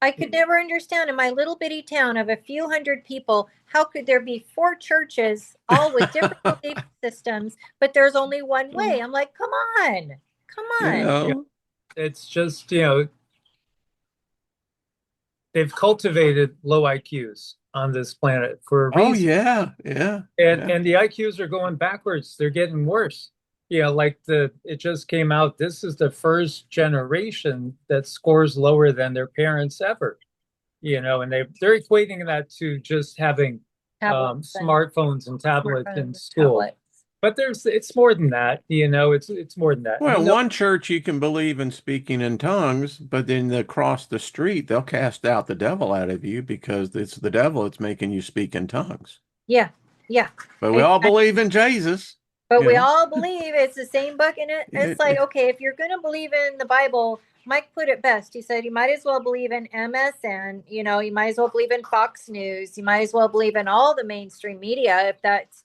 I could never understand in my little bitty town of a few hundred people, how could there be four churches all with different belief systems, but there's only one way? I'm like, come on, come You on. Yeah, know? it's just, they've cultivated low IQs on this planet for a Oh reason. yeah, yeah, And yeah. and the IQs are going backwards. They're getting worse. Yeah, like it just came out. This is the first generation that scores lower than their parents ever. And they're equating that to just having Tablets and smartphones and tablets smartphones in and school. tablets. But it's more than that. It's more than that. Well, one church you can believe in speaking in tongues, but then across the street they'll cast out the devil out of you because it's the devil that's making you speak in tongues. Yeah, yeah. But we I, all I, believe in Jesus, but you we know. all believe it's the same book, and it's like, okay, if you're going to believe in the Bible, Mike put it best. He said you might as well believe in MSN. You might as well believe in Fox News. You might as well believe in all the mainstream media if that's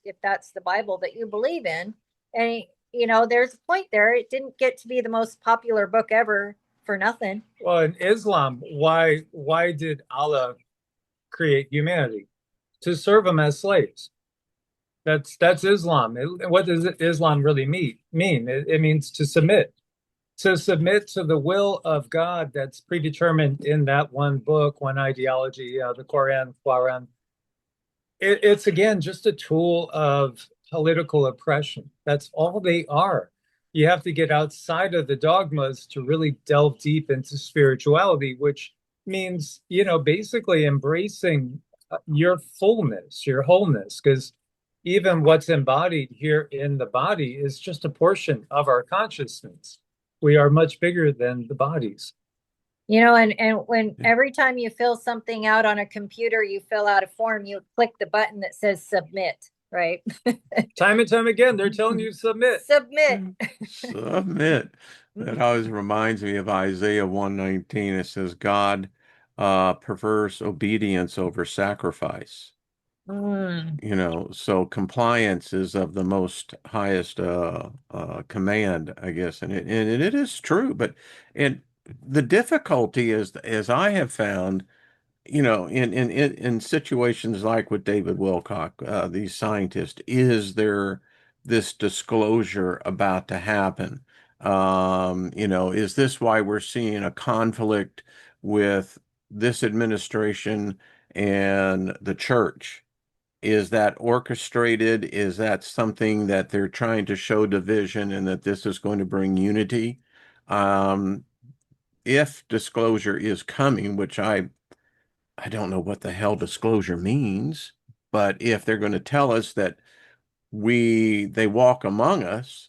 the Bible that you believe in. And there's a point there. It didn't get to be the most popular book ever for nothing. Well, in Islam, why did Allah create humanity? To serve them as slaves. That's Islam. What does Islam really mean? It means to submit. To submit to the will of God that's predetermined in that one book, one ideology, the Quran. It's again just a tool of political oppression. That's all they are. You have to get outside of the dogmas to really delve deep into spirituality, which means, basically embracing your fullness, your wholeness, because even what's embodied here in the body is just a portion of our consciousness. We are much bigger than the bodies. And when every time you fill something out on a computer, you fill out a form, you click the button that says submit, right? Time and time again, they're telling you to submit. Submit. Submit. That always reminds me of Isaiah 119. It says, God prefers obedience over sacrifice. Mm, So compliance is of the most highest command, I guess, and it is true. But and the difficulty is, as I have found, in situations like with David Wilcock, these scientists, is there this disclosure about to happen? Is this why we're seeing a conflict with this administration and the church? Is that orchestrated? Is that something that they're trying to show division and that this is going to bring unity? Um, if disclosure is coming, which I don't know what the hell disclosure means, but if they're going to tell us that they walk among us,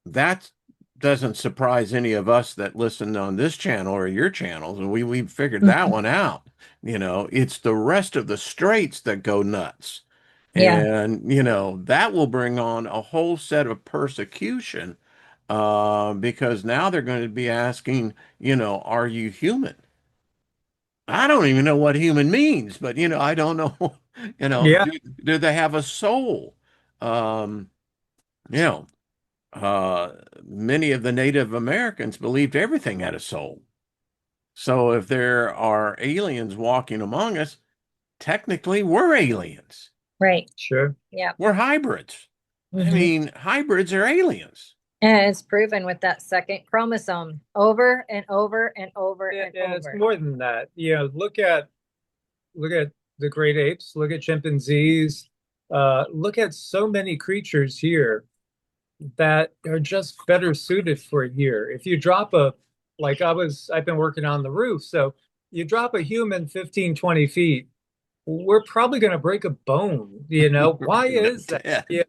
that doesn't surprise any of us that listen on this channel or your channels, and we've figured that mhm. one out. It's the rest of the straits that go nuts. Yeah, And, that will bring on a whole set of persecution because now they're going to be asking, are you human? I don't even know what human means, but I don't know, Yeah, do they have a soul? Um, you know, uh, Many of the Native Americans believed everything had a soul. So if there are aliens walking among us, technically we're aliens. right. sure. Yeah. We're hybrids. I Hmm. mean, hybrids are aliens. And it's proven with that second chromosome over and over and over and And it's over. more than that. Look at the great apes, look at chimpanzees, look at so many creatures here that are just better suited for here. If you drop I've been working on the roof, so you drop a human 15, 20 feet, we're probably going to break a bone. Why No, is that? Ted.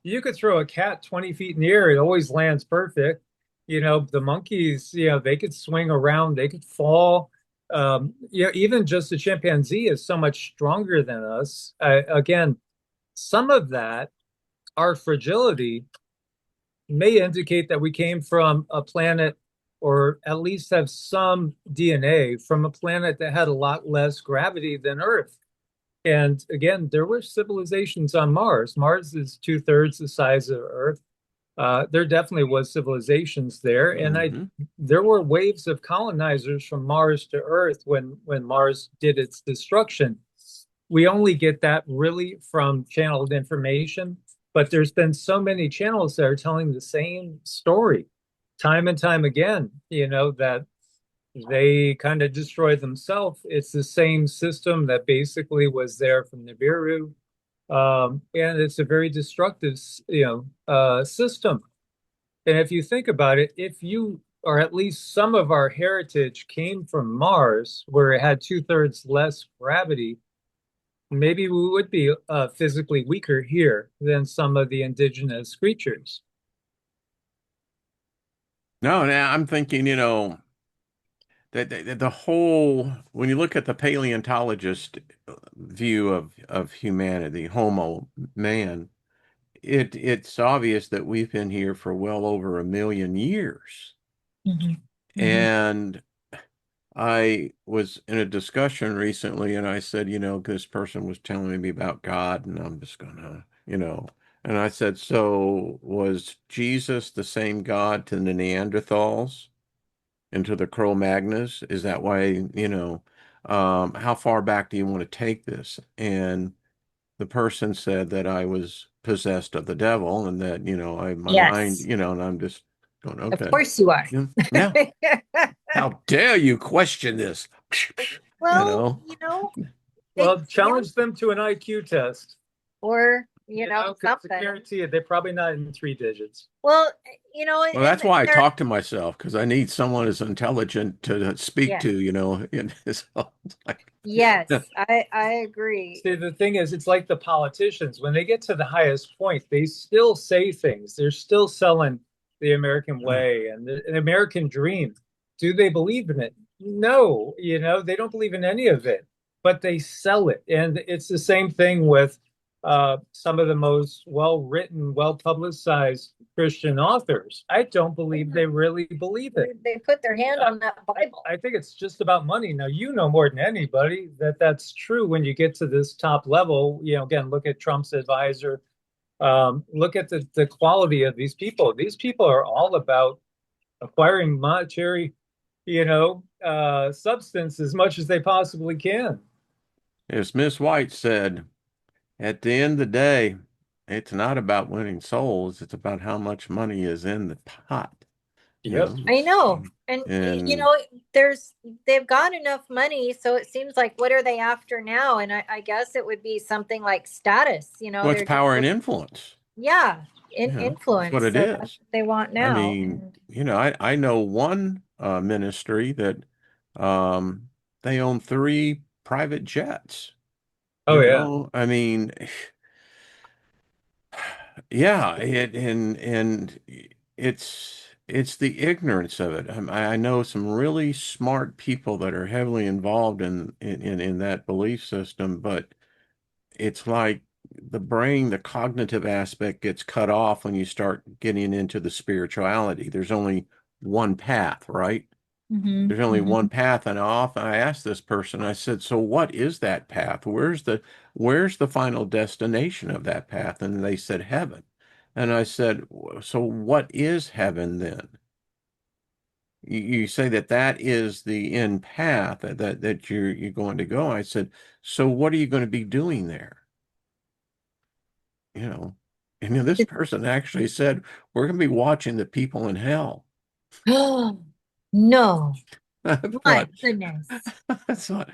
You could throw a cat 20 feet in the air, it always lands perfect. The monkeys, they could swing around, they could fall. Even just a chimpanzee is so much stronger than us. Again, some of that, our fragility, may indicate that we came from a planet, or at least have some DNA from a planet that had a lot less gravity than Earth. And again, there were civilizations on Mars. Mars is two-thirds the size of Earth. There definitely was civilizations there, and Hmm. there were waves of colonizers from Mars to Earth when Mars did its destruction. We only get that really from channeled information, but there's been so many channels that are telling the same story time and time again, that they kind of destroyed themselves. It's the same system that basically was there from the Nibiru. And it's a very destructive, system. And if you think about it, if you, or at least some of our heritage came from Mars, where it had two-thirds less gravity, maybe we would be physically weaker here than some of the indigenous creatures. No, now I'm thinking, that the whole, when you look at the paleontologist view of humanity, Homo man, it's obvious that we've been here for well over 1 million years. Hmm. Hmm. And I was in a discussion recently, and I said, this person was telling me about God, and I'm just gonna, and I said, so was Jesus the same God to the Neanderthals and to the Cro-Magnons? Is that why, how far back do you want to take this? And the person said that I was possessed of the devil and that, my mind, Yes, and I'm just going, of okay. course you are. Yeah. Yeah. How dare you question this? You Well, know? they Well, can, challenge them to an IQ test, or because I something. guarantee you they're probably not in three digits. Well, Well, and that's why I there, talk to myself because I need someone as intelligent to speak yes, to, And so it's like, yes, I agree. See, the thing is, it's like the politicians. When they get to the highest point, they still say things. They're still selling the American way and the American dream. Do they believe in it? No, they don't believe in any of it, but they sell it. And it's the same thing with some of the most well-written, well-publicized Christian authors. I don't believe they really believe it. They put their hand on that Bible. I think it's just about money. Now, you know more than anybody that that's true when you get to this top level. You know, again, look at Trump's advisor. Look at the quality of these people. These people are all about acquiring monetary, substance as much as they possibly can. As Miss White said, at the end of the day, it's not about winning souls, it's about how much money is in the pot. Yep. I know. And and they've got enough money, so it seems like what are they after now? And I guess it would be something like status, what's they're power and just, influence? yeah, That's what influence. it So that's is. what they want I now. mean, I know one ministry that um, they own 3 private jets. Oh yeah. I mean, yeah, and it's the ignorance of it. I know some really smart people that are heavily involved in that belief system, but it's like the brain, the cognitive aspect gets cut off when you start getting into the spirituality. There's only one path, right? Mm-hmm, There's only mm-hmm. one path, and I asked this person, I said, so what is that path? Where's the final destination of that path? And they said heaven. And I said, so what is heaven then? You say that is the end path that you're going to go. I said, so what are you going to be doing there? You know, and this person actually said, we're going to be watching the people in hell. No, I my thought, goodness. I thought,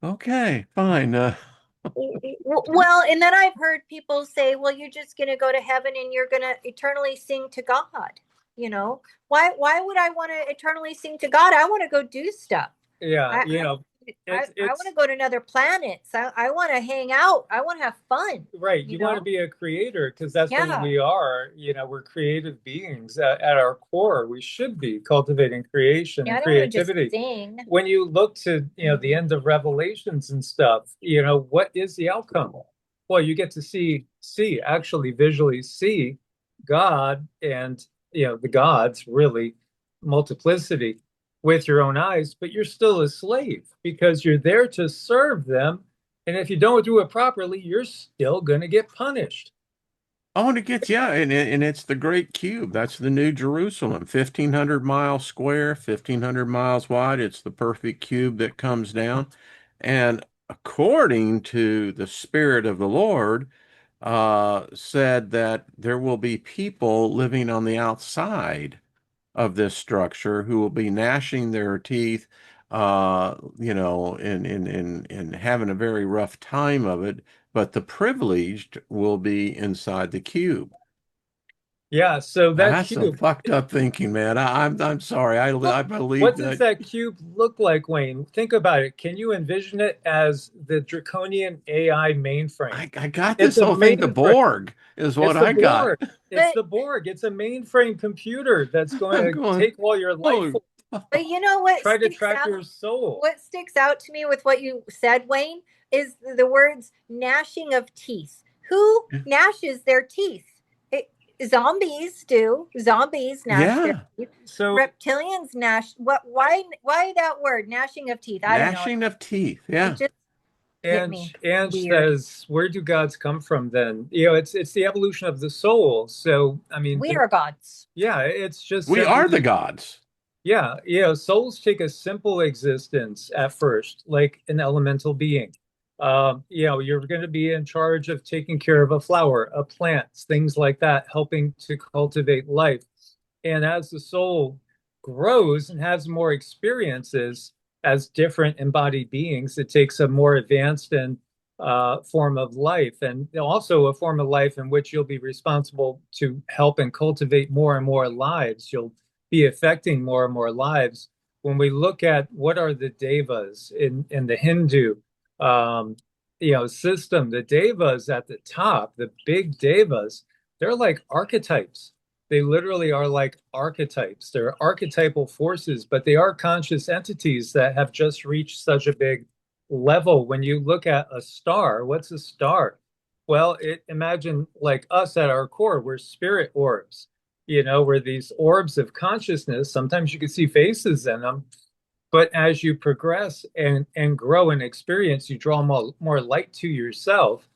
okay, fine. Well, and then I've heard people say, well, you're just going to go to heaven and you're going to eternally sing to God. Why would I want to eternally sing to God? I want to go do stuff. Yeah, I want to go to another planets. I want to hang out. I want to have fun. Right. You want to be a creator because that's what Yeah. we are. We're creative beings at our core. We should be cultivating creation Yeah, and I don't want to just creativity. sing. When you look to, the end of Revelations and stuff, what is the outcome? Well, you get to actually visually see God and, the gods, really, multiplicity with your own eyes, but you're still a slave because you're there to serve them. And if you don't do it properly, you're still going to get punished. Oh, and it gets, yeah, and it's the Great Cube. That's the New Jerusalem, 1,500 miles square, 1,500 miles wide. It's the perfect cube that comes down. And according to the Spirit of the Lord, said that there will be people living on the outside of this structure who will be gnashing their teeth, and having a very rough time of it, but the privileged will be inside the cube. Yeah, so that That's some cube. fucked up thinking, man. I'm sorry. I believe What does that. that cube look like, Wayne? Think about it. Can you envision it as the draconian AI mainframe? I got It's this a whole thing. The mainframe. Borg is what It's the I got. Borg. It's But the Borg. It's a mainframe computer that's going I'm to going, take all your life oh, force, but you know what try to sticks track out? your soul. What sticks out to me with what you said, Wayne, is the words gnashing of teeth. Who gnashes their teeth? Zombies do. Zombies gnash their yeah, teeth. So Reptilians gnash. What? Why that word? Gnashing of teeth. I don't know. gnashing of teeth. It Yeah. just hit And me and weird. says, where do gods come from then? It's the evolution of the soul. So I mean, We are gods. yeah, it's just We are the simply, gods. yeah, souls take a simple existence at first, like an elemental being. You're going to be in charge of taking care of a flower, a plant, things like that, helping to cultivate life. And as the soul grows and has more experiences as different embodied beings, it takes a more advanced and form of life, and also a form of life in which you'll be responsible to help and cultivate more and more lives. You'll be affecting more and more lives. When we look at what are the devas in the Hindu system, the devas at the top, the big devas, they're like archetypes. They literally are like archetypes. They're archetypal forces, but they are conscious entities that have just reached such a big level. When you look at a star, what's a star? Well, imagine like us at our core, we're spirit orbs. We're these orbs of consciousness. Sometimes you can see faces in them, but as you progress and grow and experience, you draw more light to yourself,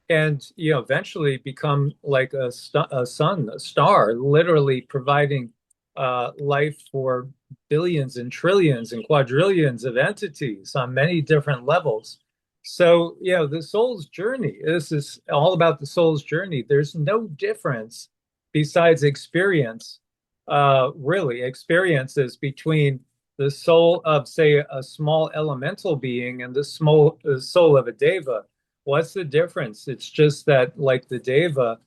and eventually become like a sun, a star, literally providing life for billions and trillions and quadrillions of entities on many different levels. So, the soul's journey, this is all about the soul's journey. There's no difference besides experience, really, experiences between the soul of, say, a small elemental being and the soul of a deva. What's the difference? It's just that, like the deva,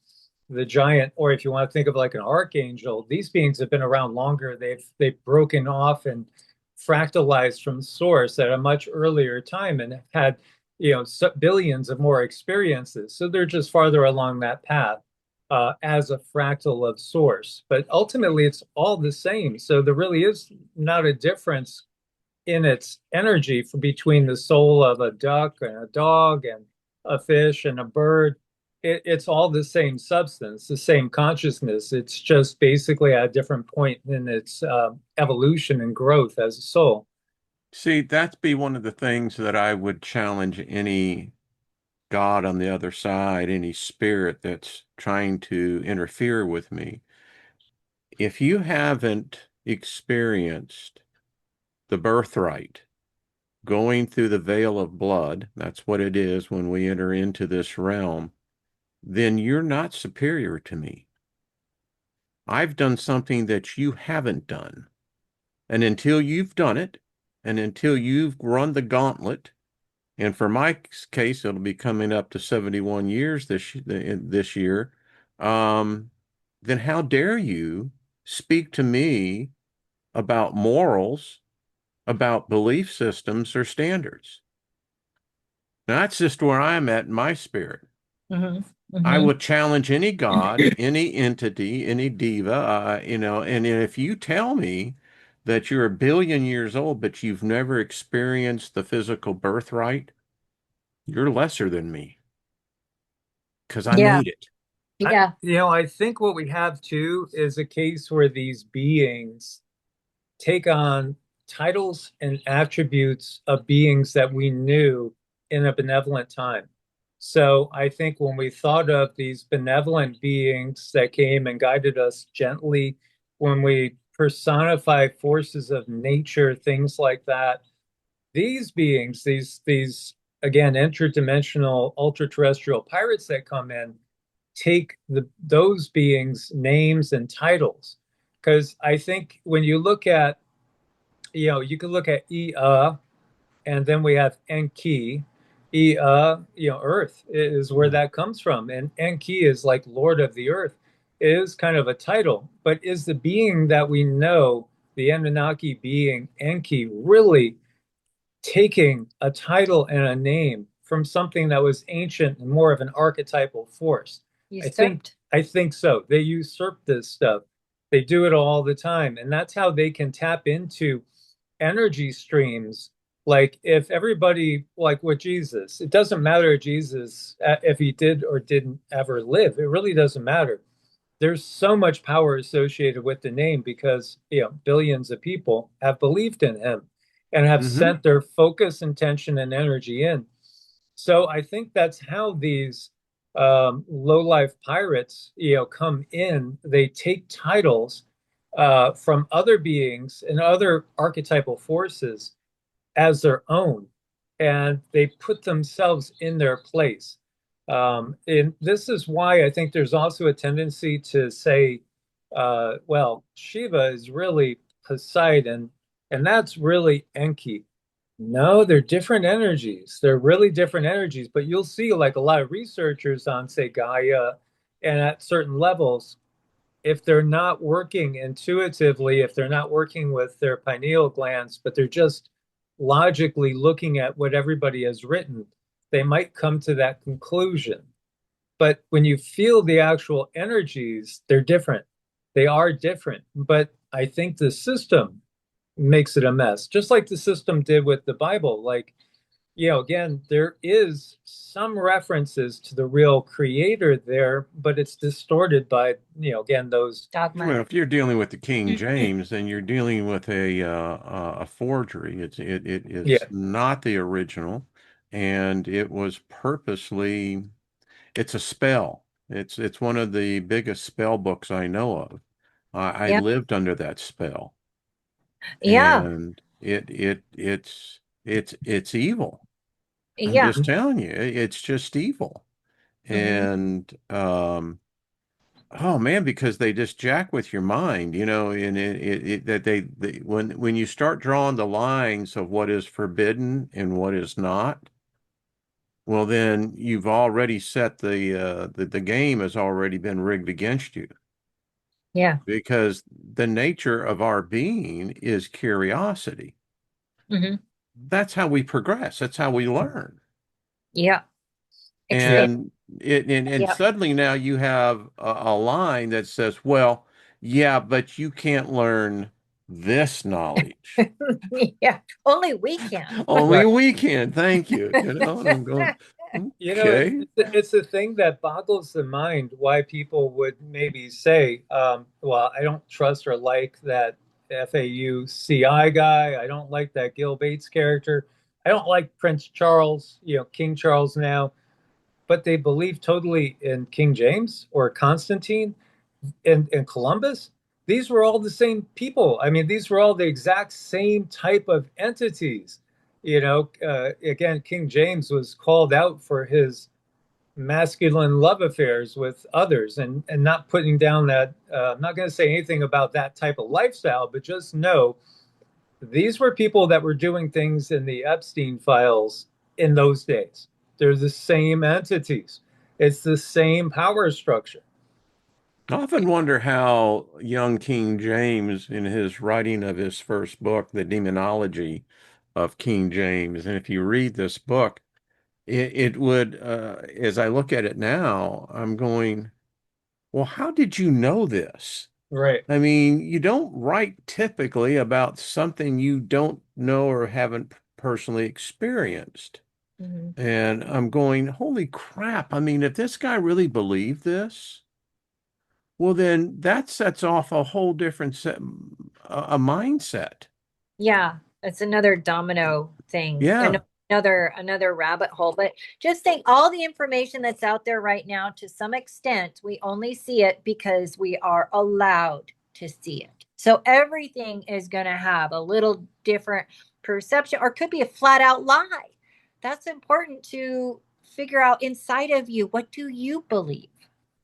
the giant, or if you want to think of like an archangel, these beings have been around longer. They've broken off and fractalized from source at a much earlier time and had billions of more experiences. So they're just farther along that path as a fractal of source. But ultimately, it's all the same. So there really is not a difference in its energy between the soul of a duck and a dog and a fish and a bird. It's all the same substance, the same consciousness. It's just basically at a different point in its evolution and growth as a soul. See, that'd be one of the things that I would challenge any God on the other side, any spirit that's trying to interfere with me. If you haven't experienced the birthright, going through the veil of blood, that's what it is when we enter into this realm, then you're not superior to me. I've done something that you haven't done. And until you've done it, and until you've run the gauntlet, and for my case, it'll be coming up to 71 years this year, then how dare you speak to me about morals, about belief systems or standards? Now, that's just where I'm at in my spirit. Mm-hmm. I Mm-hmm. would challenge any god, any entity, any diva, and if you tell me that you're a billion years old, but you've never experienced the physical birthright, you're lesser than me because I Yeah. made it. Yeah. I think what we have too is a case where these beings take on titles and attributes of beings that we knew in a benevolent time. So I think when we thought of these benevolent beings that came and guided us gently, when we personify forces of nature, things like that, these beings, these again interdimensional ultra-terrestrial pirates that come in, take those beings' names and titles. Because I think when you look at you can look at and then we have Enki. Earth is where that comes from. And Enki is like Lord of the Earth. It is kind of a title, but is the being that we know, the Anunnaki being Enki, really taking a title and a name from something that was ancient and more of an archetypal force? I think Usurped. I think so. They usurp this stuff. They do it all the time, and that's how they can tap into energy streams. Like if everybody, like with Jesus, it doesn't matter Jesus if he did or didn't ever live. It really doesn't matter. There's so much power associated with the name because billions of people have believed in him and have Hmm. sent their focus, intention, and energy in. So I think that's how these low life pirates, come in. They take titles from other beings and other archetypal forces as their own, and they put themselves in their place. And this is why I think there's also a tendency to say, well, Shiva is really Poseidon, and that's really Enki. No, they're different energies. They're really different energies, but you'll see like a lot of researchers on, say, Gaia, and at certain levels, if they're not working intuitively, if they're not working with their pineal glands, but they're just logically looking at what everybody has written, they might come to that conclusion. But when you feel the actual energies, they're different. They are different. But I think the system makes it a mess, just like the system did with the Bible. Like again, there is some references to the real creator there, but it's distorted by, again, those. Dogma. Well, if you're dealing with the King James, then you're dealing with a forgery. It's Yeah, not the original, and it was purposely. It's a spell. It's one of the biggest spell books I know of. I Yeah. lived under that spell, Yeah. and it's evil. I'm Yeah. just telling you, it's just evil. Hmm. And oh man, because they just jack with your mind, and that they when you start drawing the lines of what is forbidden and what is not, well then you've already set the game has already been rigged against you Yeah. because the nature of our being is curiosity. Hmm. That's how we progress. That's how we learn. Yeah. Expand. And and Yeah. suddenly now you have a line that says, well, yeah, but you can't learn this knowledge. Yeah. Only we can. Only right. we can. Thank you. And I'm going, okay. It's a thing that boggles the mind why people would maybe say, well, I don't trust or like that FAUCI guy. I don't like that Gil Bates character. I don't like Prince Charles, King Charles now, but they believe totally in King James or Constantine and Columbus. These were all the same people. I mean, these were all the exact same type of entities. Again, King James was called out for his masculine love affairs with others and not putting down that. I'm not going to say anything about that type of lifestyle, but just know these were people that were doing things in the Epstein files in those days. They're the same entities, it's the same power structure. I often wonder how young King James, in his writing of his first book, The Demonology of King James, and if you read this book, it would, as I look at it now, I'm going, well, how did you know this? Right. I mean, you don't write typically about something you don't know or haven't personally experienced. Mhm. And I'm going, holy crap. I mean, if this guy really believed this, well, then that sets off a whole different a mindset. Yeah, it's another domino thing and Yeah. another rabbit hole. But just think all the information that's out there right now, to some extent, we only see it because we are allowed to see it. So everything is going to have a little different perception or could be a flat out lie. That's important to figure out inside of you. What do you believe?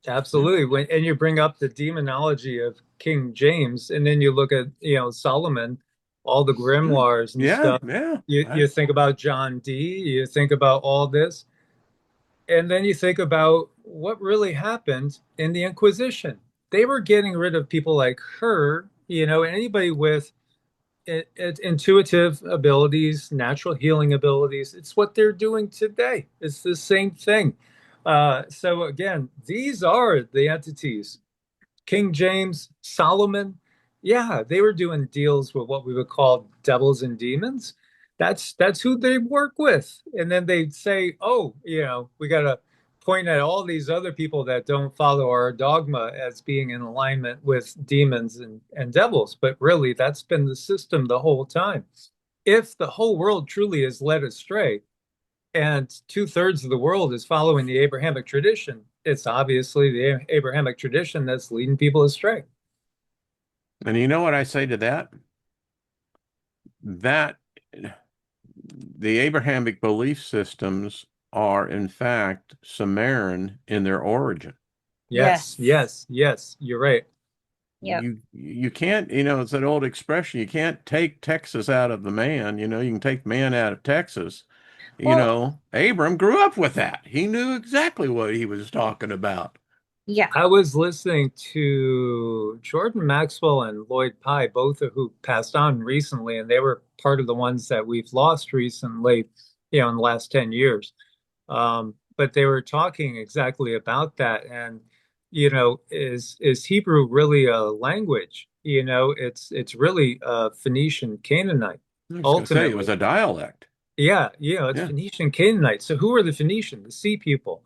Absolutely. And you bring up the demonology of King James, and then you look at, Solomon, all the grimoires and Yeah. stuff. Yeah. You think about John Dee, you think about all this, and then you think about what really happened in the Inquisition. They were getting rid of people like her, anybody with intuitive abilities, natural healing abilities. It's what they're doing today. It's the same thing. So again, these are the entities. King James, Solomon, yeah, they were doing deals with what we would call devils and demons. That's who they work with. And then they'd say, oh, we got to point at all these other people that don't follow our dogma as being in alignment with demons and devils. But really, that's been the system the whole time. If the whole world truly is led astray, and two-thirds of the world is following the Abrahamic tradition, it's obviously the Abrahamic tradition that's leading people astray. And you know what I say to that? That the Abrahamic belief systems are, in fact, Sumerian in their origin. Yes, Yes. yes, yes, you're right. Yep. You can't, it's an old expression. You can't take Texas out of the man. You can take man out of Texas. Well, Abram grew up with that. He knew exactly what he was talking about. yeah. I was listening to Jordan Maxwell and Lloyd Pye, both of who passed on recently, and they were part of the ones that we've lost recently, in the last 10 years. But they were talking exactly about that. And, is Hebrew really a language? It's really Phoenician Canaanite, I was going to say it was ultimately. a dialect. Yeah, it's Yeah. Phoenician Canaanites. So who are the Phoenician? The sea people.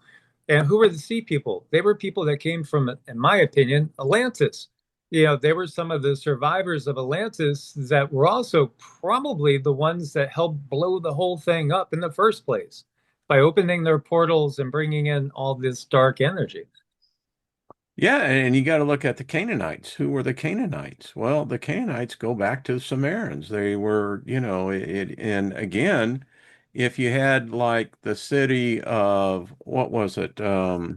And who were the sea people? They were people that came from, in my opinion, Atlantis. They were some of the survivors of Atlantis that were also probably the ones that helped blow the whole thing up in the first place by opening their portals and bringing in all this dark energy. Yeah, and you got to look at the Canaanites. Who were the Canaanites? Well, the Canaanites go back to the Sumerians. They were, and again, if you had like the city of what was it? Not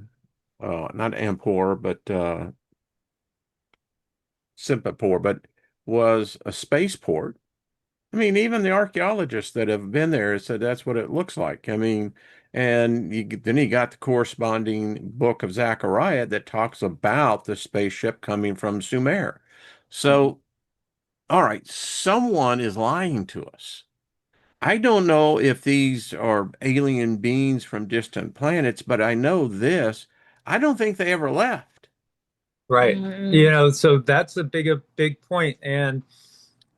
Ampor, but Simpapore, but was a spaceport. I mean, even the archaeologists that have been there said that's what it looks like. I mean, and then you got the corresponding book of Zechariah that talks about the spaceship coming from Sumer. So, all right, someone is lying to us. I don't know if these are alien beings from distant planets, but I know this. I don't think they ever left. Right. Mm-mm. So that's a big point. And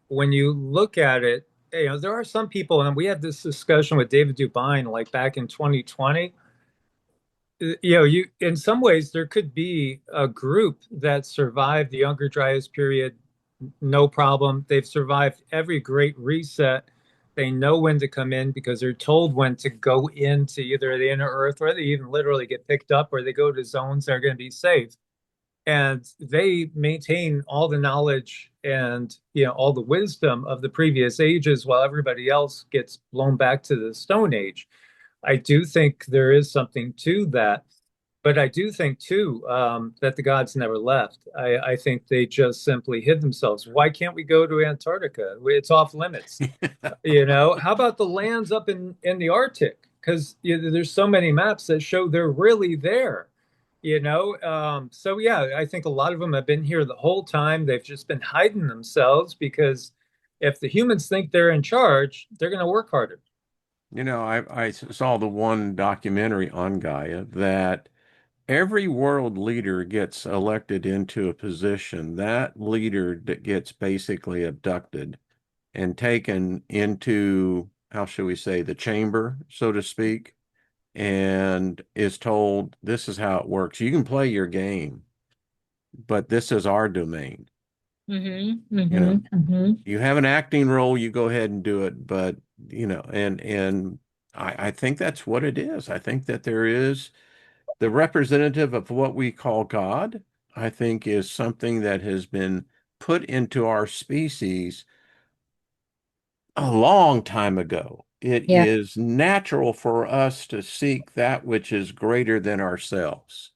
when you look at it, there are some people, and we had this discussion with David Dubine like back in 2020. You in some ways there could be a group that survived the Younger Dryas period, no problem. They've survived every great reset. They know when to come in because they're told when to go into either the inner earth, or they even literally get picked up, or they go to zones that are going to be safe, and they maintain all the knowledge and all the wisdom of the previous ages while everybody else gets blown back to the Stone Age. I do think there is something to that, but I do think too that the gods never left. I think they just simply hid themselves. Why can't we go to Antarctica? It's off limits. How about the lands up in the Arctic? Because there's so many maps that show they're really there. So yeah, I think a lot of them have been here the whole time. They've just been hiding themselves, because if the humans think they're in charge, they're going to work harder. I saw the one documentary on Gaia that every world leader gets elected into a position. That leader that gets basically abducted and taken into, how shall we say, the chamber, so to speak, and is told, this is how it works. You can play your game, but this is our domain. Mm-hmm. You know, Mm-hmm. Mm-hmm. you have an acting role, you go ahead and do it, but and I think that's what it is. I think that there is the representative of what we call God, I think is something that has been put into our species a long time ago. It Yeah. is natural for us to seek that which is greater than ourselves.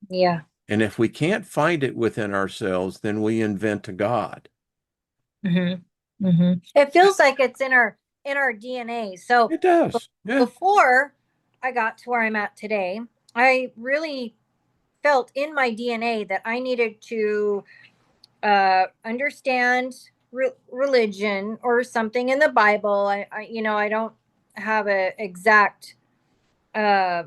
Yeah. And if we can't find it within ourselves, then we invent a God. Mm-hmm. Mm-hmm. It feels like it's in our DNA. So It does. Yeah. before I got to where I'm at today, I really felt in my DNA that I needed to understand religion or something in the Bible. I don't have an exact uh,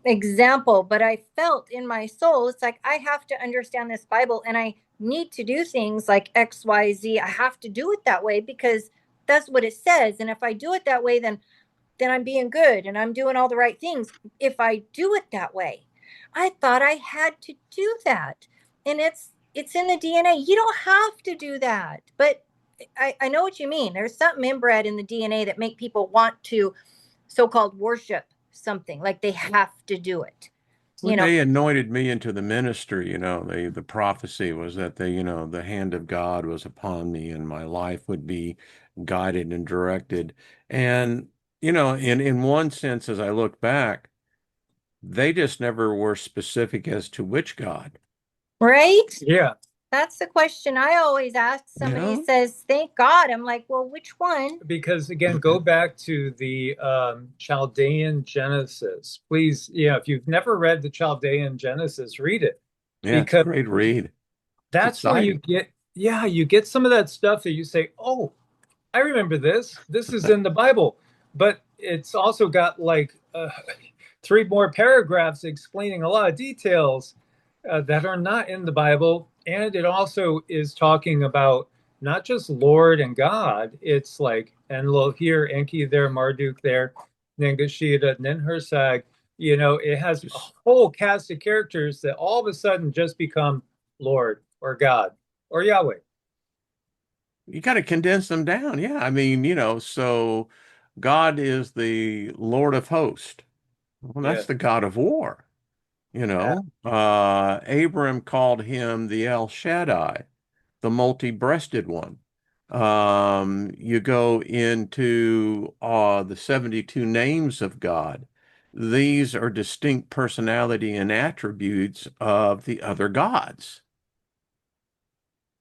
example, but I felt in my soul, it's like I have to understand this Bible and I need to do things like X, Y, Z. I have to do it that way because that's what it says. And if I do it that way, then I'm being good and I'm doing all the right things. If I do it that way, I thought I had to do that. And it's in the DNA. You don't have to do that. But I know what you mean. There's something inbred in the DNA that make people want to so-called worship something, like they have to do it. You When know, they anointed me into the ministry, the prophecy was that the hand of God was upon me and my life would be guided and directed. And, in one sense, as I look back, they just never were specific as to which God. right? Yeah, That's the question I always ask. You Somebody know? says, thank God. I'm like, well, which one? because again, go back to the Chaldean Genesis. Please, if you've never read the Chaldean Genesis, read it Yeah, it's a because great read. It's that's where you exciting. get, yeah, you get some of that stuff that you say, oh, I remember this. This is in the Bible, but it's also got like three more paragraphs explaining a lot of details that are not in the Bible. And it also is talking about not just Lord and God, it's like Enlil here, Enki there, Marduk there, Ningashita, Ninhursag. It has a Just whole cast of characters that all of a sudden just become Lord or God or Yahweh. you got to condense them down. Yeah, I mean, so God is the Lord of hosts. Well, Yeah. that's the God of war. Abram called him the El Shaddai, the multi-breasted one. You go into the 72 names of God. These are distinct personality and attributes of the other gods.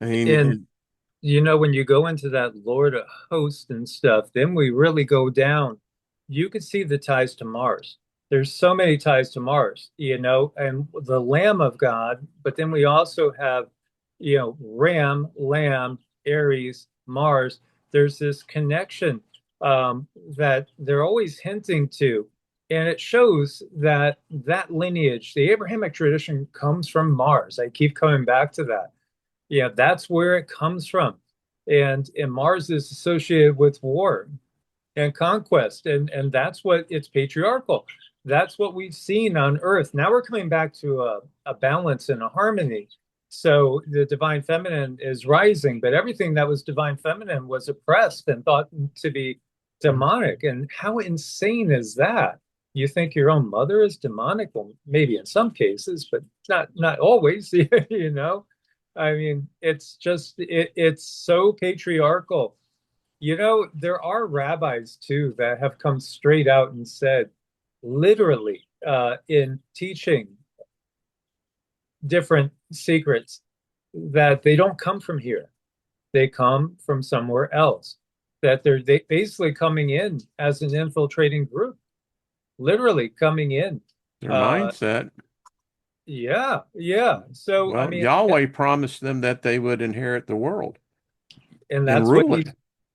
I And mean, when you go into that Lord of hosts and stuff, then we really go down. You could see the ties to Mars. There's so many ties to Mars, and the Lamb of God, but then we also have, Ram, Lamb, Aries, Mars. There's this connection that they're always hinting to. And it shows that that lineage, the Abrahamic tradition, comes from Mars. I keep coming back to that. Yeah, that's where it comes from. And Mars is associated with war and conquest, and that's what it's patriarchal. That's what we've seen on Earth. Now we're coming back to a balance and a harmony. So the divine feminine is rising, but everything that was divine feminine was oppressed and thought to be demonic. And how insane is that? You think your own mother is demonic? Well, maybe in some cases, but not always, you know? I mean, it's so patriarchal. There are rabbis too that have come straight out and said, literally, in teaching different secrets, that they don't come from here. They come from somewhere else. That they basically coming in as an infiltrating group, literally coming in. their Uh, mindset. yeah, yeah. So I Well, mean, Yahweh promised them that they would inherit the world and and rule it.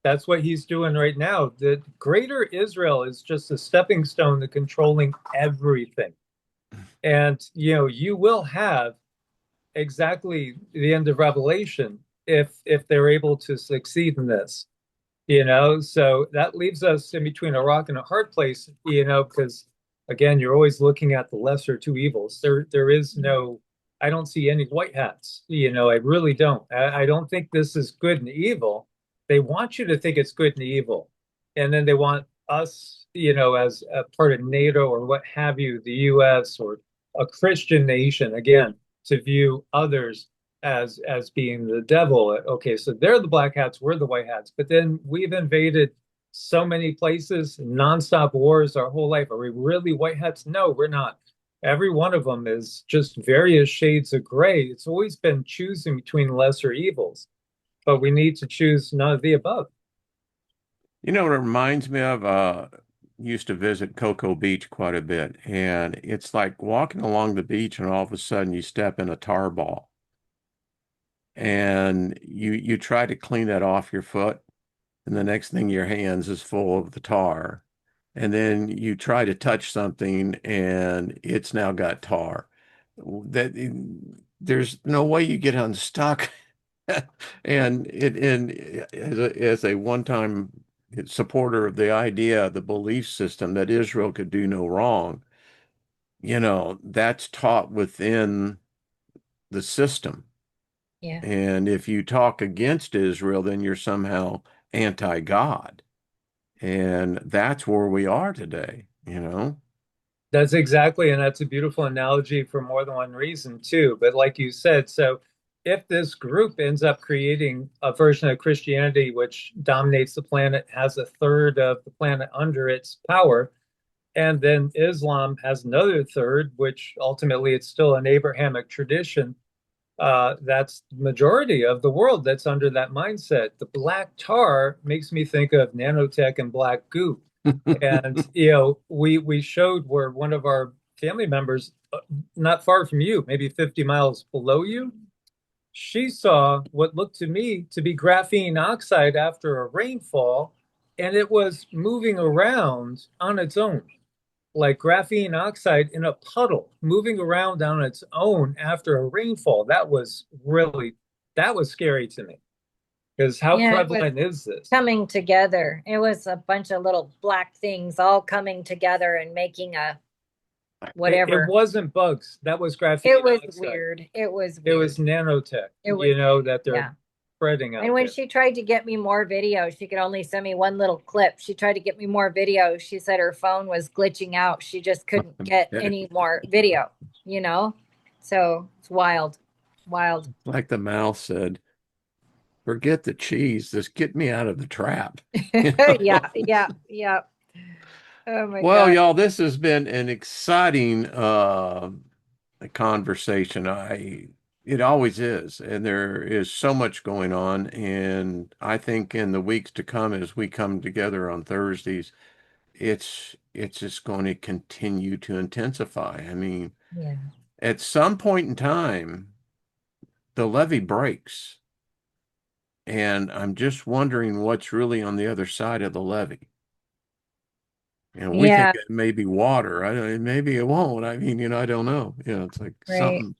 that's what he's doing right now. The greater Israel is just a stepping stone to controlling everything. And you will have exactly the end of Revelation if they're able to succeed in this. So that leaves us in between a rock and a hard place, because again, you're always looking at the lesser two evils. There is no, I don't see any white hats. I really don't. I don't think this is good and evil. They want you to think it's good and evil, and then they want us, as a part of NATO or what have you, the U.S. or a Christian nation, again, to view others as being the devil. Okay, so they're the black hats, we're the white hats. But then we've invaded so many places, nonstop wars our whole life. Are we really white hats? No, we're not. Every one of them is just various shades of gray. It's always been choosing between lesser evils, but we need to choose none of the above. You know what it reminds me of? Used to visit Cocoa Beach quite a bit, and it's like walking along the beach, and all of a sudden you step in a tar ball, and you try to clean that off your foot, and the next thing your hands is full of the tar, and then you try to touch something, and it's now got tar. That there's no way you get unstuck. And as a one-time supporter of the idea, the belief system that Israel could do no wrong, that's taught within the system. Yeah. And if you talk against Israel, then you're somehow anti-God. And that's where we are today. That's exactly, and that's a beautiful analogy for more than one reason too. But like you said, so if this group ends up creating a version of Christianity which dominates the planet, has a third of the planet under its power, and then Islam has another third, which ultimately it's still an Abrahamic tradition, that's the majority of the world that's under that mindset. The black tar makes me think of nanotech and black goo. And we showed where one of our family members, not far from you, maybe 50 miles below you, she saw what looked to me to be graphene oxide after a rainfall, and it was moving around on its own, like graphene oxide in a puddle, moving around on its own after a rainfall. That was scary to me. Because how Yeah, it was prevalent is this? coming together. It was a bunch of little black things all coming together and making a It whatever. wasn't bugs. That was It graphene was oxide. weird. It was It was weird. nanotech, It was, that they're yeah. spreading And out when there. she tried to get me more videos, she could only send me one little clip. She tried to get me more videos. She said her phone was glitching out. She just couldn't get any more video, you know? So it's wild. Wild. Like the mouse said, forget the cheese. Just get me out of the trap. Yeah, yeah, yeah. Oh my Well, God. y'all, this has been an exciting conversation. It always is, and there is so much going on. And I think in the weeks to come, as we come together on Thursdays, it's just going to continue to intensify. I mean, Yeah. at some point in time, the levee breaks, and I'm just wondering what's really on the other side of the levee. We think Yeah, it may be water. I don't, maybe it won't. I mean, I don't know. It's like right. something.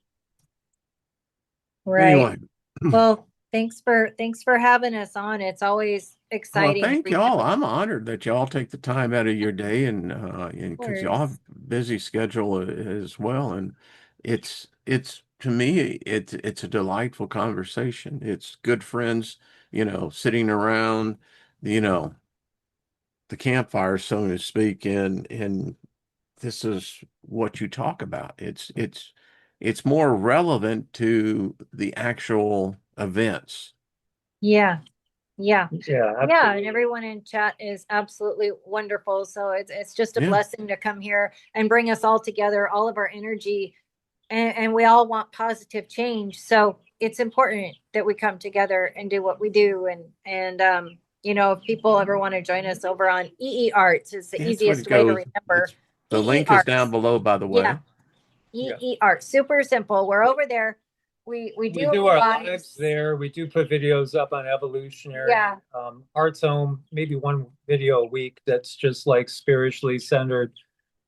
Right. Anyway, Well, thanks for having us on. It's always well, exciting thank every time. y'all. I'm honored that y'all take the time out of your day and Of because y'all have course. busy schedule as well. And it's to me, it's a delightful conversation. It's good friends, sitting around, you know, the campfire, so to speak, and this is what you talk about. It's more relevant to the actual events. Yeah. Yeah. Yeah, Yeah, and absolutely. everyone in chat is absolutely wonderful. So it's just a Yeah. blessing to come here and bring us all together, all of our energy, and we all want positive change. So it's important that we come together and do what we do. And if people ever want to join us over on EE Arts, is the That's what it easiest way to goes. remember. The EE link is down Arts. below, by the Yeah, way. Yeah. EE Arts. Super simple. We're over there. We We do do our lives lives. there. We do put videos up on evolutionary, Yeah. Art's Home, maybe one video a week that's just like spiritually centered.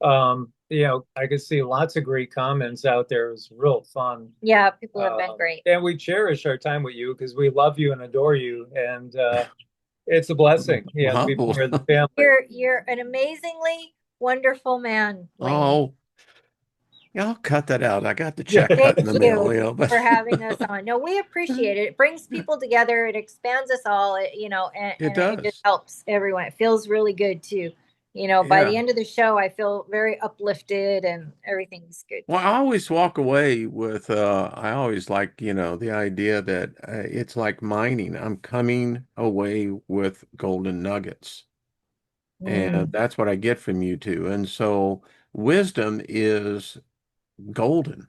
I could see lots of great comments out there. It was real fun. Yeah, people have been great. And we cherish our time with you because we love you and adore you. And it's a blessing, to be Humble. part of the family. You're an amazingly wonderful man, Wayne. Oh, yeah, I'll cut that out. I got the check Yeah. cut in Thank the mail, you but for having us on. No, we appreciate it. It brings people together. It expands us all, and, it and it just does. helps everyone. It feels really good too. By Yeah. the end of the show, I feel very uplifted and everything's good. Well, I always walk away with, I always like, the idea that it's like mining. I'm coming away with golden nuggets. And Mm. that's what I get from you two. And so wisdom is golden.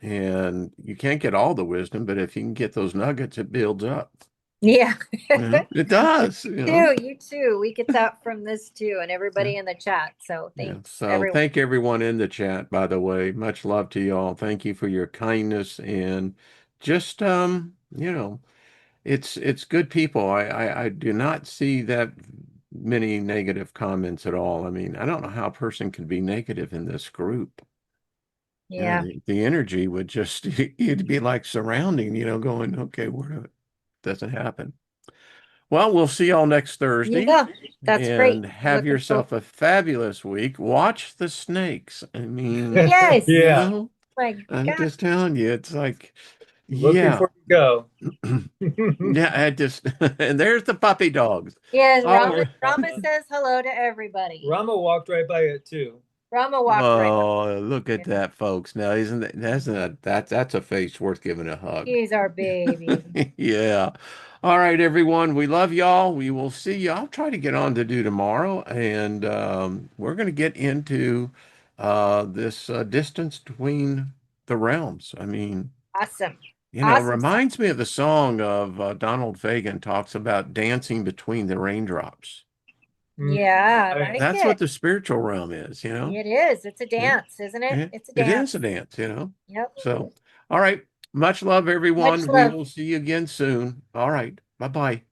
And you can't get all the wisdom, but if you can get those nuggets, it builds up. Yeah. It does, You too. We get that from this too, and Yeah. everybody in the chat. So Yeah. thanks, So everyone. thank everyone in the chat, by the way. Much love to y'all. Thank you for your kindness and just it's good people. I do not see that many negative comments at all. I mean, I don't know how a person can be negative in this group. Yeah. The energy would just it'd be like surrounding, going, okay, where doesn't happen. Well, we'll see y'all next Thursday Yeah. That's great. and have Looking forward. yourself a fabulous week. Watch the snakes. I mean, Yes. Yeah. My I'm God. just telling you, it's like, Look yeah. before you go. Yeah, I just and there's the puppy dogs. Yes, All Rama right. Rama says hello to everybody. Rama walked right by it too. Rama walked right by. Oh, look at Yeah. that, folks. Now, that's a face worth giving a hug. He's our baby. Yeah. All right, everyone. We love y'all. We will see you. I'll try to get on to do tomorrow, and we're going to get into this distance between the realms. I mean, Awesome. it Awesome stuff. reminds me of the song of Donald Fagen talks about dancing between the raindrops. Mm, Yeah, I I, like That's it. what the spiritual realm is. It is. It's a Yeah. dance, isn't it? It, It's a it is a dance. dance. Yep. So, all right. Much love, Much everyone. We love. will see you again soon. All right. Bye-bye.